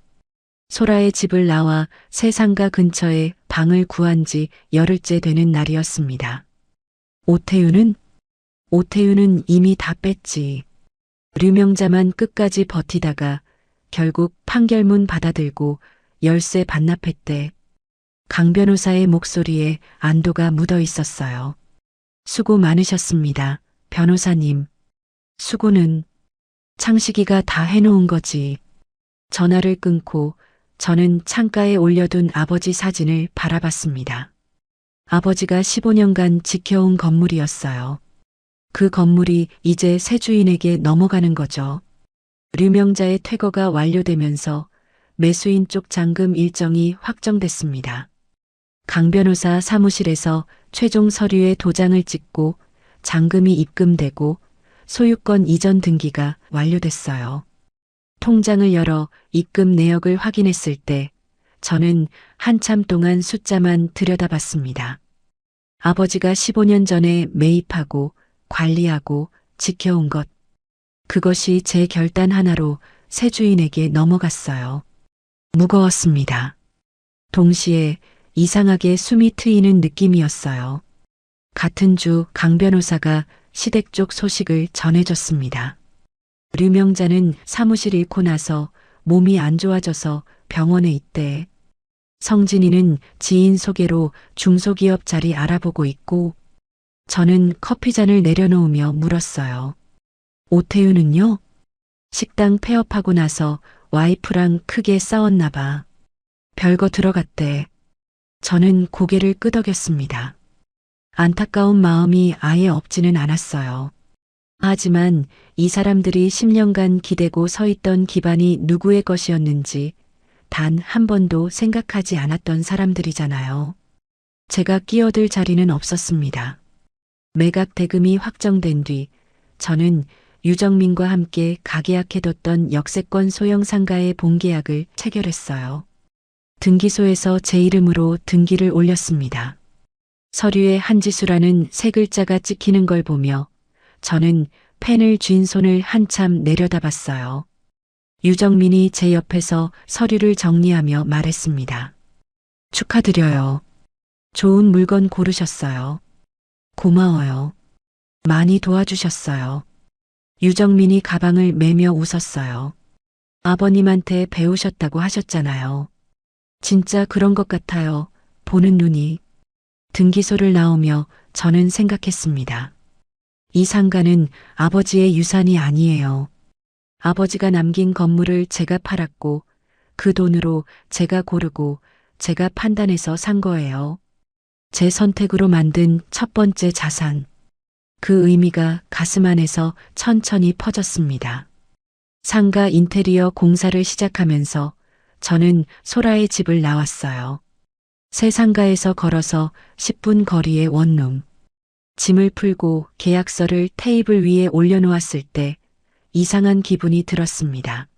소라의 집을 나와 새 상가 근처에 방을 구한 지 열흘째 되는 날이었습니다. 오태윤은 이미 다 뺐지. 류명자만 끝까지 버티다가 결국 판결문 받아들고 열쇠 반납했대. 강 변호사의 목소리에 안도가 묻어 있었어요. 수고 많으셨습니다, 변호사님. 수고는 창식이가 다 해놓은 거지. 전화를 끊고 저는 창가에 올려둔 아버지 사진을 바라봤습니다. 아버지가 15년간 지켜온 건물이었어요. 그 건물이 이제 새 주인에게 넘어가는 거죠. 류명자의 퇴거가 완료되면서 매수인 쪽 잔금 일정이 확정됐습니다. 강 변호사 사무실에서 최종 서류에 도장을 찍고 잔금이 입금되고 소유권 이전 등기가 완료됐어요. 통장을 열어 입금 내역을 확인했을 때 저는 한참 동안 숫자만 들여다봤습니다. 아버지가 15년 전에 매입하고 관리하고 지켜온 것. 그것이 제 결단 하나로 새 주인에게 넘어갔어요. 무거웠습니다. 동시에 이상하게 숨이 트이는 느낌이었어요. 같은 주 강 변호사가 시댁 쪽 소식을 전해줬습니다. 류명자는 사무실 잃고 나서 몸이 안 좋아져서 병원에 있대. 성진이는 지인 소개로 중소기업 자리 알아보고 있고, 저는 커피잔을 내려놓으며 물었어요. 오태윤은요? 식당 폐업하고 나서 와이프랑 크게 싸웠나 봐. 별거 들어갔대. 저는 고개를 끄덕였습니다. 안타까운 마음이 아예 없지는 않았어요. 하지만 이 사람들이 10년간 기대고 서 있던 기반이 누구의 것이었는지 단 한 번도 생각하지 않았던 사람들이잖아요. 제가 끼어들 자리는 없었습니다. 매각 대금이 확정된 뒤 저는 유정민과 함께 가계약해뒀던 역세권 소형 상가의 본계약을 체결했어요. 등기소에서 제 이름으로 등기를 올렸습니다. 서류에 한지수라는 세 글자가 찍히는 걸 보며 저는 펜을 쥔 손을 한참 내려다봤어요. 유정민이 제 옆에서 서류를 정리하며 말했습니다. 축하드려요. 좋은 물건 고르셨어요. 고마워요. 많이 도와주셨어요. 유정민이 가방을 매며 웃었어요. 아버님한테 배우셨다고 하셨잖아요. 진짜 그런 것 같아요. 보는 눈이. 등기소를 나오며 저는 생각했습니다. 이 상가는 아버지의 유산이 아니에요. 아버지가 남긴 건물을 제가 팔았고 그 돈으로 제가 고르고 제가 판단해서 산 거예요. 제 선택으로 만든 첫 번째 자산. 그 의미가 가슴 안에서 천천히 퍼졌습니다. 상가 인테리어 공사를 시작하면서 저는 소라의 집을 나왔어요. 새 상가에서 걸어서 10분 거리의 원룸. 짐을 풀고 계약서를 테이블 위에 올려놓았을 때 이상한 기분이 들었습니다.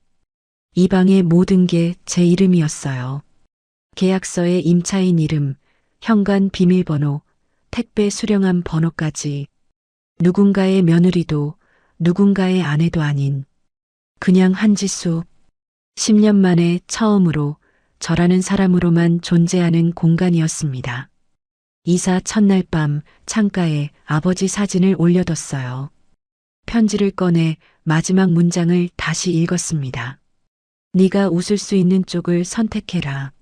이 방의 모든 게 제 이름이었어요. 계약서에 임차인 이름, 현관 비밀번호, 택배 수령함 번호까지. 누군가의 며느리도 누군가의 아내도 아닌 그냥 한지수. 10년 만에 처음으로 저라는 사람으로만 존재하는 공간이었습니다. 이사 첫날 밤 창가에 아버지 사진을 올려뒀어요. 편지를 꺼내 마지막 문장을 다시 읽었습니다. 네가 웃을 수 있는 쪽을 선택해라.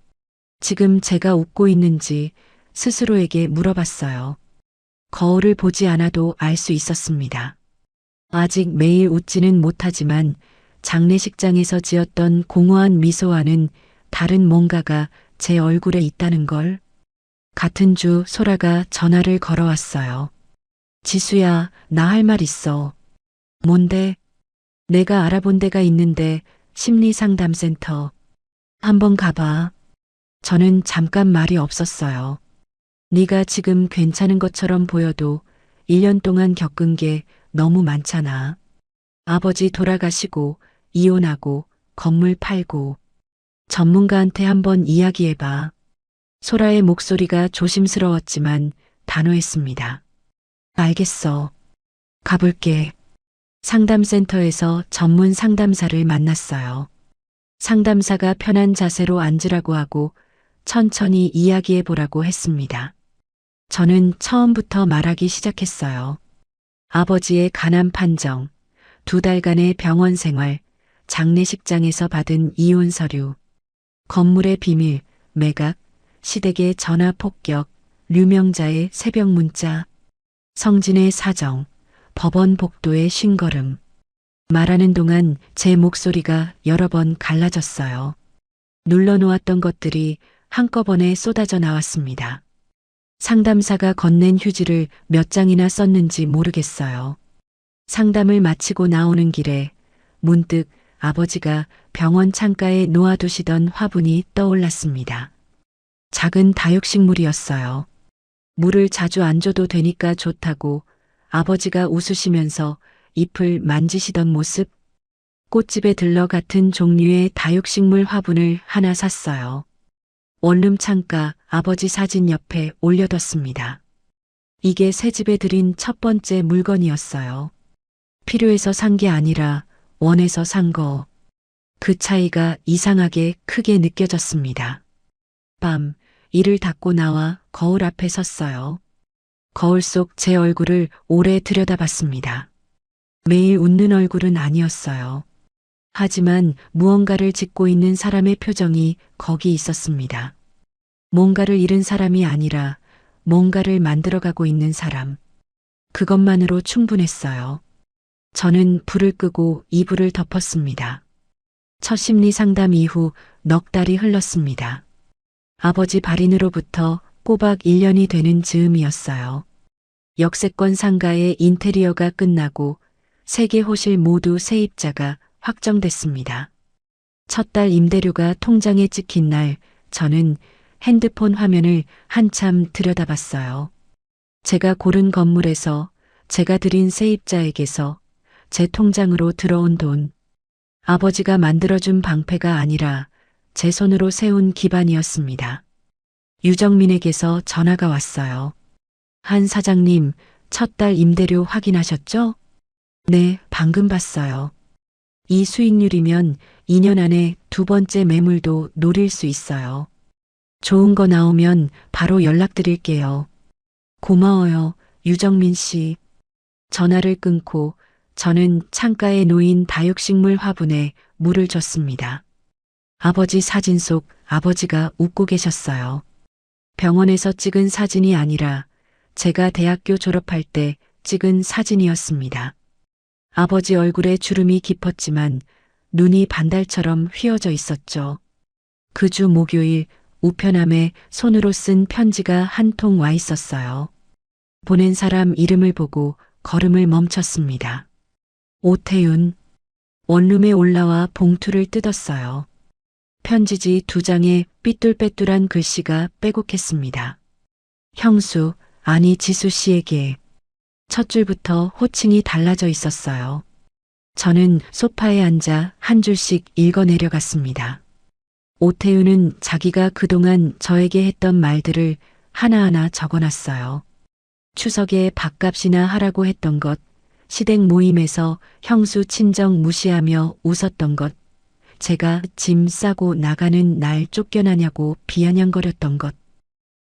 지금 제가 웃고 있는지 스스로에게 물어봤어요. 거울을 보지 않아도 알 수 있었습니다. 아직 매일 웃지는 못하지만 장례식장에서 지었던 공허한 미소와는 다른 뭔가가 제 얼굴에 있다는 걸. 같은 주 소라가 전화를 걸어왔어요. 지수야, 나 할 말 있어. 뭔데? 내가 알아본 데가 있는데 심리상담센터. 한번 가봐. 저는 잠깐 말이 없었어요. 네가 지금 괜찮은 것처럼 보여도 1년 동안 겪은 게 너무 많잖아. 아버지 돌아가시고 이혼하고 건물 팔고. 전문가한테 한번 이야기해봐. 소라의 목소리가 조심스러웠지만 단호했습니다. 알겠어. 가볼게. 상담센터에서 전문 상담사를 만났어요. 상담사가 편한 자세로 앉으라고 하고 천천히 이야기해 보라고 했습니다. 저는 처음부터 말하기 시작했어요. 아버지의 간암 판정, 2달간의 병원 생활, 장례식장에서 받은 이혼 서류, 건물의 비밀, 매각, 시댁의 전화 폭격, 류명자의 새벽 문자, 성진의 사정, 법원 복도의 쉰걸음. 말하는 동안 제 목소리가 여러 번 갈라졌어요. 눌러놓았던 것들이 한꺼번에 쏟아져 나왔습니다. 상담사가 건넨 휴지를 몇 장이나 썼는지 모르겠어요. 상담을 마치고 나오는 길에 문득 아버지가 병원 창가에 놓아두시던 화분이 떠올랐습니다. 작은 다육식물이었어요. 물을 자주 안 줘도 되니까 좋다고 아버지가 웃으시면서 잎을 만지시던 모습. 꽃집에 들러 같은 종류의 다육식물 화분을 하나 샀어요. 원룸 창가 아버지 사진 옆에 올려뒀습니다. 이게 새 집에 들인 첫 번째 물건이었어요. 필요해서 산 게 아니라 원해서 산 거. 그 차이가 이상하게 크게 느껴졌습니다. 밤, 이를 닫고 나와 거울 앞에 섰어요. 거울 속 제 얼굴을 오래 들여다봤습니다. 매일 웃는 얼굴은 아니었어요. 하지만 무언가를 짓고 있는 사람의 표정이 거기 있었습니다. 뭔가를 잃은 사람이 아니라 뭔가를 만들어가고 있는 사람. 그것만으로 충분했어요. 저는 불을 끄고 이불을 덮었습니다. 첫 심리 상담 이후 넉 달이 흘렀습니다. 아버지 발인으로부터 꼬박 1년이 되는 즈음이었어요. 역세권 상가의 인테리어가 끝나고 3개 호실 모두 세입자가 확정됐습니다. 첫 달 임대료가 통장에 찍힌 날 저는 핸드폰 화면을 한참 들여다봤어요. 제가 고른 건물에서 제가 들인 세입자에게서 제 통장으로 들어온 돈. 아버지가 만들어준 방패가 아니라 제 손으로 세운 기반이었습니다. 유정민에게서 전화가 왔어요. 한 사장님, 첫 달 임대료 확인하셨죠? 네, 방금 봤어요. 이 수익률이면 2년 안에 두 번째 매물도 노릴 수 있어요. 좋은 거 나오면 바로 연락드릴게요. 고마워요, 유정민 씨. 전화를 끊고 저는 창가에 놓인 다육식물 화분에 물을 줬습니다. 아버지 사진 속 아버지가 웃고 계셨어요. 병원에서 찍은 사진이 아니라 제가 대학교 졸업할 때 찍은 사진이었습니다. 아버지 얼굴에 주름이 깊었지만 눈이 반달처럼 휘어져 있었죠. 그 주 목요일 우편함에 손으로 쓴 편지가 한 통 와 있었어요. 보낸 사람 이름을 보고 걸음을 멈췄습니다. 오태윤. 원룸에 올라와 봉투를 뜯었어요. 편지지 2장에 삐뚤빼뚤한 글씨가 빼곡했습니다. 형수, 아니 지수 씨에게. 첫 줄부터 호칭이 달라져 있었어요. 저는 소파에 앉아 한 줄씩 읽어 내려갔습니다. 오태윤은 자기가 그동안 저에게 했던 말들을 하나하나 적어놨어요. 추석에 밥값이나 하라고 했던 것, 시댁 모임에서 형수 친정 무시하며 웃었던 것, 제가 짐 싸고 나가는 날 쫓겨나냐고 비아냥거렸던 것,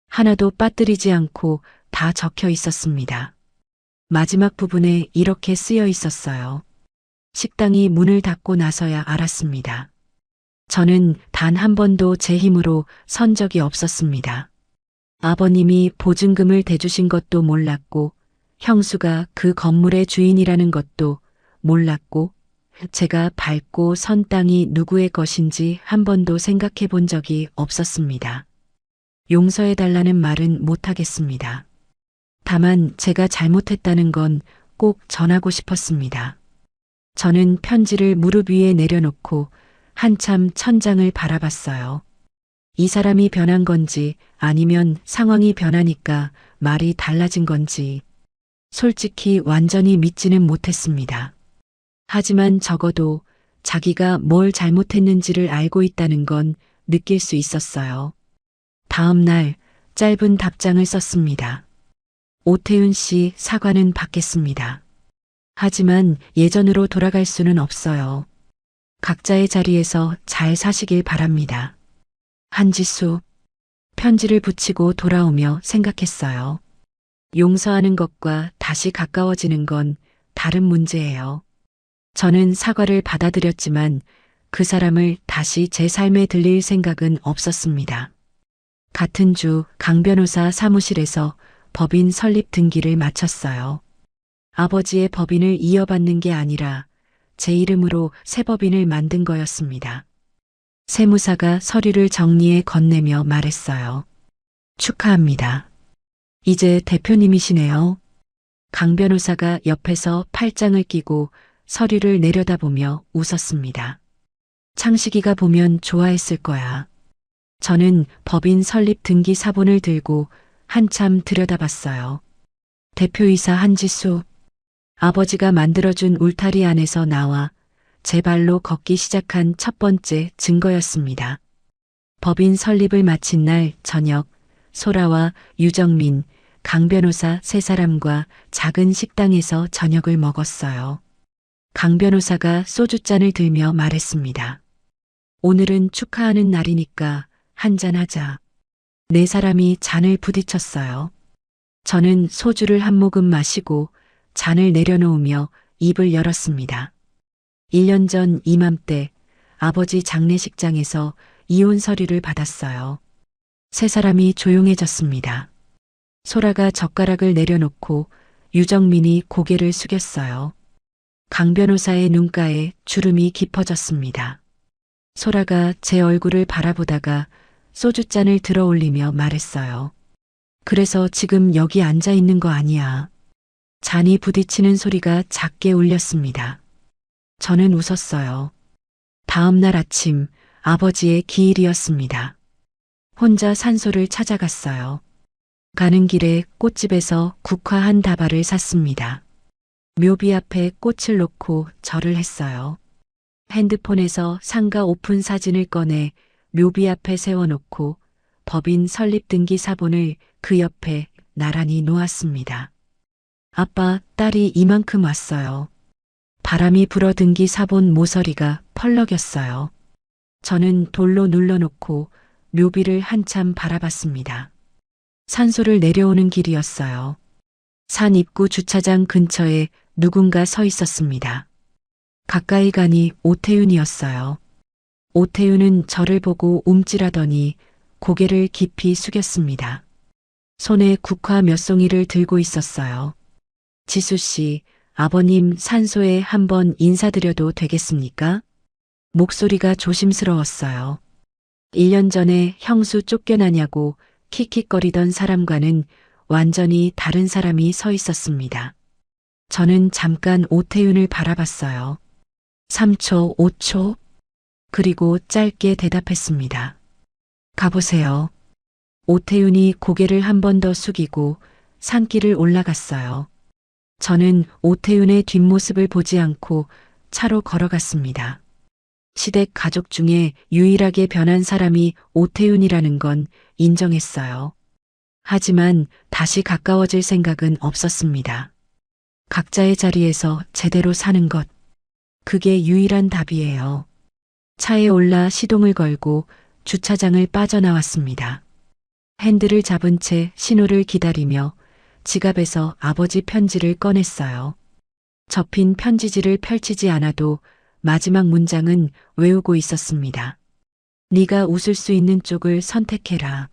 하나도 빠뜨리지 않고 다 적혀 있었습니다. 마지막 부분에 이렇게 쓰여 있었어요. 식당이 문을 닫고 나서야 알았습니다. 저는 단 한 번도 제 힘으로 선 적이 없었습니다. 아버님이 보증금을 대주신 것도 몰랐고, 형수가 그 건물의 주인이라는 것도 몰랐고, 제가 밟고 선 땅이 누구의 것인지 한 번도 생각해 본 적이 없었습니다. 용서해 달라는 말은 못하겠습니다. 다만 제가 잘못했다는 건 꼭 전하고 싶었습니다. 저는 편지를 무릎 위에 내려놓고 한참 천장을 바라봤어요. 이 사람이 변한 건지 아니면 상황이 변하니까 말이 달라진 건지 솔직히 완전히 믿지는 못했습니다. 하지만 적어도 자기가 뭘 잘못했는지를 알고 있다는 건 느낄 수 있었어요. 다음 날 짧은 답장을 썼습니다. 오태윤 씨 사과는 받겠습니다. 하지만 예전으로 돌아갈 수는 없어요. 각자의 자리에서 잘 사시길 바랍니다. 한지수. 편지를 붙이고 돌아오며 생각했어요. 용서하는 것과 다시 가까워지는 건 다른 문제예요. 저는 사과를 받아들였지만 그 사람을 다시 제 삶에 들릴 생각은 없었습니다. 같은 주 강 변호사 사무실에서 법인 설립 등기를 마쳤어요. 아버지의 법인을 이어받는 게 아니라 제 이름으로 새 법인을 만든 거였습니다. 세무사가 서류를 정리해 건네며 말했어요. 축하합니다. 이제 대표님이시네요. 강 변호사가 옆에서 팔짱을 끼고 서류를 내려다보며 웃었습니다. 창식이가 보면 좋아했을 거야. 저는 법인 설립 등기 사본을 들고 한참 들여다봤어요. 대표이사 한지수. 아버지가 만들어준 울타리 안에서 나와 제 발로 걷기 시작한 첫 번째 증거였습니다. 법인 설립을 마친 날 저녁, 소라와 유정민, 강 변호사 세 사람과 작은 식당에서 저녁을 먹었어요. 강 변호사가 소주잔을 들며 말했습니다. 오늘은 축하하는 날이니까 한잔하자. 네 사람이 잔을 부딪혔어요. 저는 소주를 한 모금 마시고 잔을 내려놓으며 입을 열었습니다. 1년 전 이맘때 아버지 장례식장에서 이혼 서류를 받았어요. 세 사람이 조용해졌습니다. 소라가 젓가락을 내려놓고 유정민이 고개를 숙였어요. 강 변호사의 눈가에 주름이 깊어졌습니다. 소라가 제 얼굴을 바라보다가 소주잔을 들어 올리며 말했어요. 그래서 지금 여기 앉아 있는 거 아니야. 잔이 부딪히는 소리가 작게 울렸습니다. 저는 웃었어요. 다음 날 아침 아버지의 기일이었습니다. 혼자 산소를 찾아갔어요. 가는 길에 꽃집에서 국화 한 다발을 샀습니다. 묘비 앞에 꽃을 놓고 절을 했어요. 핸드폰에서 상가 오픈 사진을 꺼내 묘비 앞에 세워놓고 법인 설립 등기 사본을 그 옆에 나란히 놓았습니다. 아빠, 딸이 이만큼 왔어요. 바람이 불어 등기 사본 모서리가 펄럭였어요. 저는 돌로 눌러놓고 묘비를 한참 바라봤습니다. 산소를 내려오는 길이었어요. 산 입구 주차장 근처에 누군가 서 있었습니다. 가까이 가니 오태윤이었어요. 오태윤은 저를 보고 움찔하더니 고개를 깊이 숙였습니다. 손에 국화 몇 송이를 들고 있었어요. 지수 씨, 아버님 산소에 한번 인사드려도 되겠습니까? 목소리가 조심스러웠어요. 1년 전에 형수 쫓겨나냐고 킥킥거리던 사람과는 완전히 다른 사람이 서 있었습니다. 저는 잠깐 오태윤을 바라봤어요. 3초, 5초, 그리고 짧게 대답했습니다. 가보세요. 오태윤이 고개를 한 번 더 숙이고 산길을 올라갔어요. 저는 오태윤의 뒷모습을 보지 않고 차로 걸어갔습니다. 시댁 가족 중에 유일하게 변한 사람이 오태윤이라는 건 인정했어요. 하지만 다시 가까워질 생각은 없었습니다. 각자의 자리에서 제대로 사는 것, 그게 유일한 답이에요. 차에 올라 시동을 걸고 주차장을 빠져나왔습니다. 핸들을 잡은 채 신호를 기다리며 지갑에서 아버지 편지를 꺼냈어요. 접힌 편지지를 펼치지 않아도 마지막 문장은 외우고 있었습니다. 네가 웃을 수 있는 쪽을 선택해라.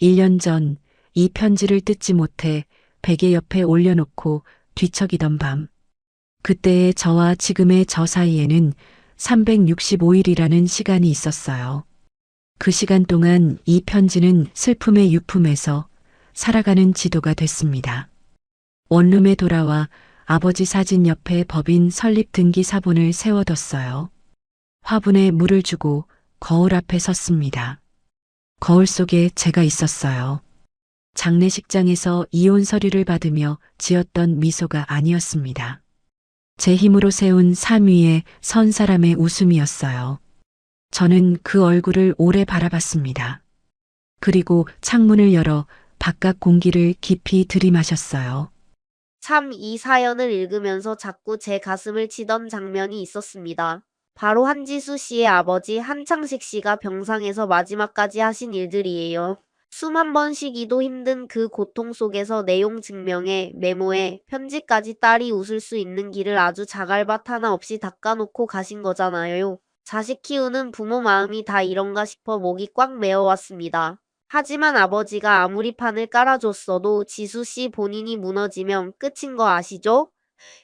1년 전 이 편지를 뜯지 못해 베개 옆에 올려놓고 뒤척이던 밤. 그때의 저와 지금의 저 사이에는 365일이라는 시간이 있었어요. 그 시간 동안 이 편지는 슬픔의 유품에서 살아가는 지도가 됐습니다. 원룸에 돌아와 아버지 사진 옆에 법인 설립 등기 사본을 세워뒀어요. 화분에 물을 주고 거울 앞에 섰습니다. 거울 속에 제가 있었어요. 장례식장에서 이혼 서류를 받으며 지었던 미소가 아니었습니다. 제 힘으로 세운 삶 위에 선 사람의 웃음이었어요. 저는 그 얼굴을 오래 바라봤습니다. 그리고 창문을 열어 바깥 공기를 깊이 들이마셨어요. 참 이 사연을 읽으면서 자꾸 제 가슴을 치던 장면이 있었습니다. 바로 한지수 씨의 아버지 한창식 씨가 병상에서 마지막까지 하신 일들이에요. 숨 한 번 쉬기도 힘든 그 고통 속에서 내용 증명에 메모에 편지까지 딸이 웃을 수 있는 길을 아주 자갈밭 하나 없이 닦아놓고 가신 거잖아요. 자식 키우는 부모 마음이 다 이런가 싶어 목이 꽉 메어왔습니다. 하지만 아버지가 아무리 판을 깔아줬어도 지수 씨 본인이 무너지면 끝인 거 아시죠?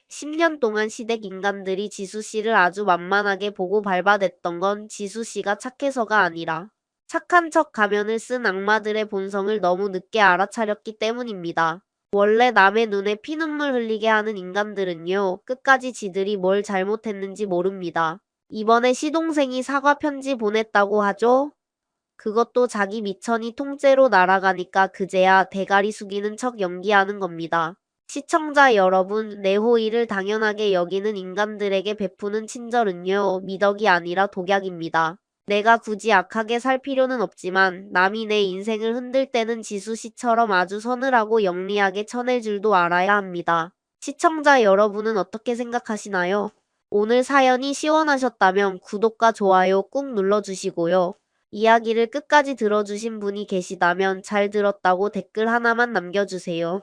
10년 동안 시댁 인간들이 지수 씨를 아주 만만하게 보고 밟아댔던 건 지수 씨가 착해서가 아니라 착한 척 가면을 쓴 악마들의 본성을 너무 늦게 알아차렸기 때문입니다. 원래 남의 눈에 피눈물 흘리게 하는 인간들은요, 끝까지 지들이 뭘 잘못했는지 모릅니다. 이번에 시동생이 사과 편지 보냈다고 하죠? 그것도 자기 미천이 통째로 날아가니까 그제야 대가리 숙이는 척 연기하는 겁니다. 시청자 여러분, 내 호의를 당연하게 여기는 인간들에게 베푸는 친절은요, 미덕이 아니라 독약입니다. 내가 굳이 악하게 살 필요는 없지만 남이 내 인생을 흔들 때는 지수 씨처럼 아주 서늘하고 영리하게 쳐낼 줄도 알아야 합니다. 시청자 여러분은 어떻게 생각하시나요? 오늘 사연이 시원하셨다면 구독과 좋아요 꾹 눌러주시고요. 이야기를 끝까지 들어주신 분이 계시다면 잘 들었다고 댓글 하나만 남겨주세요.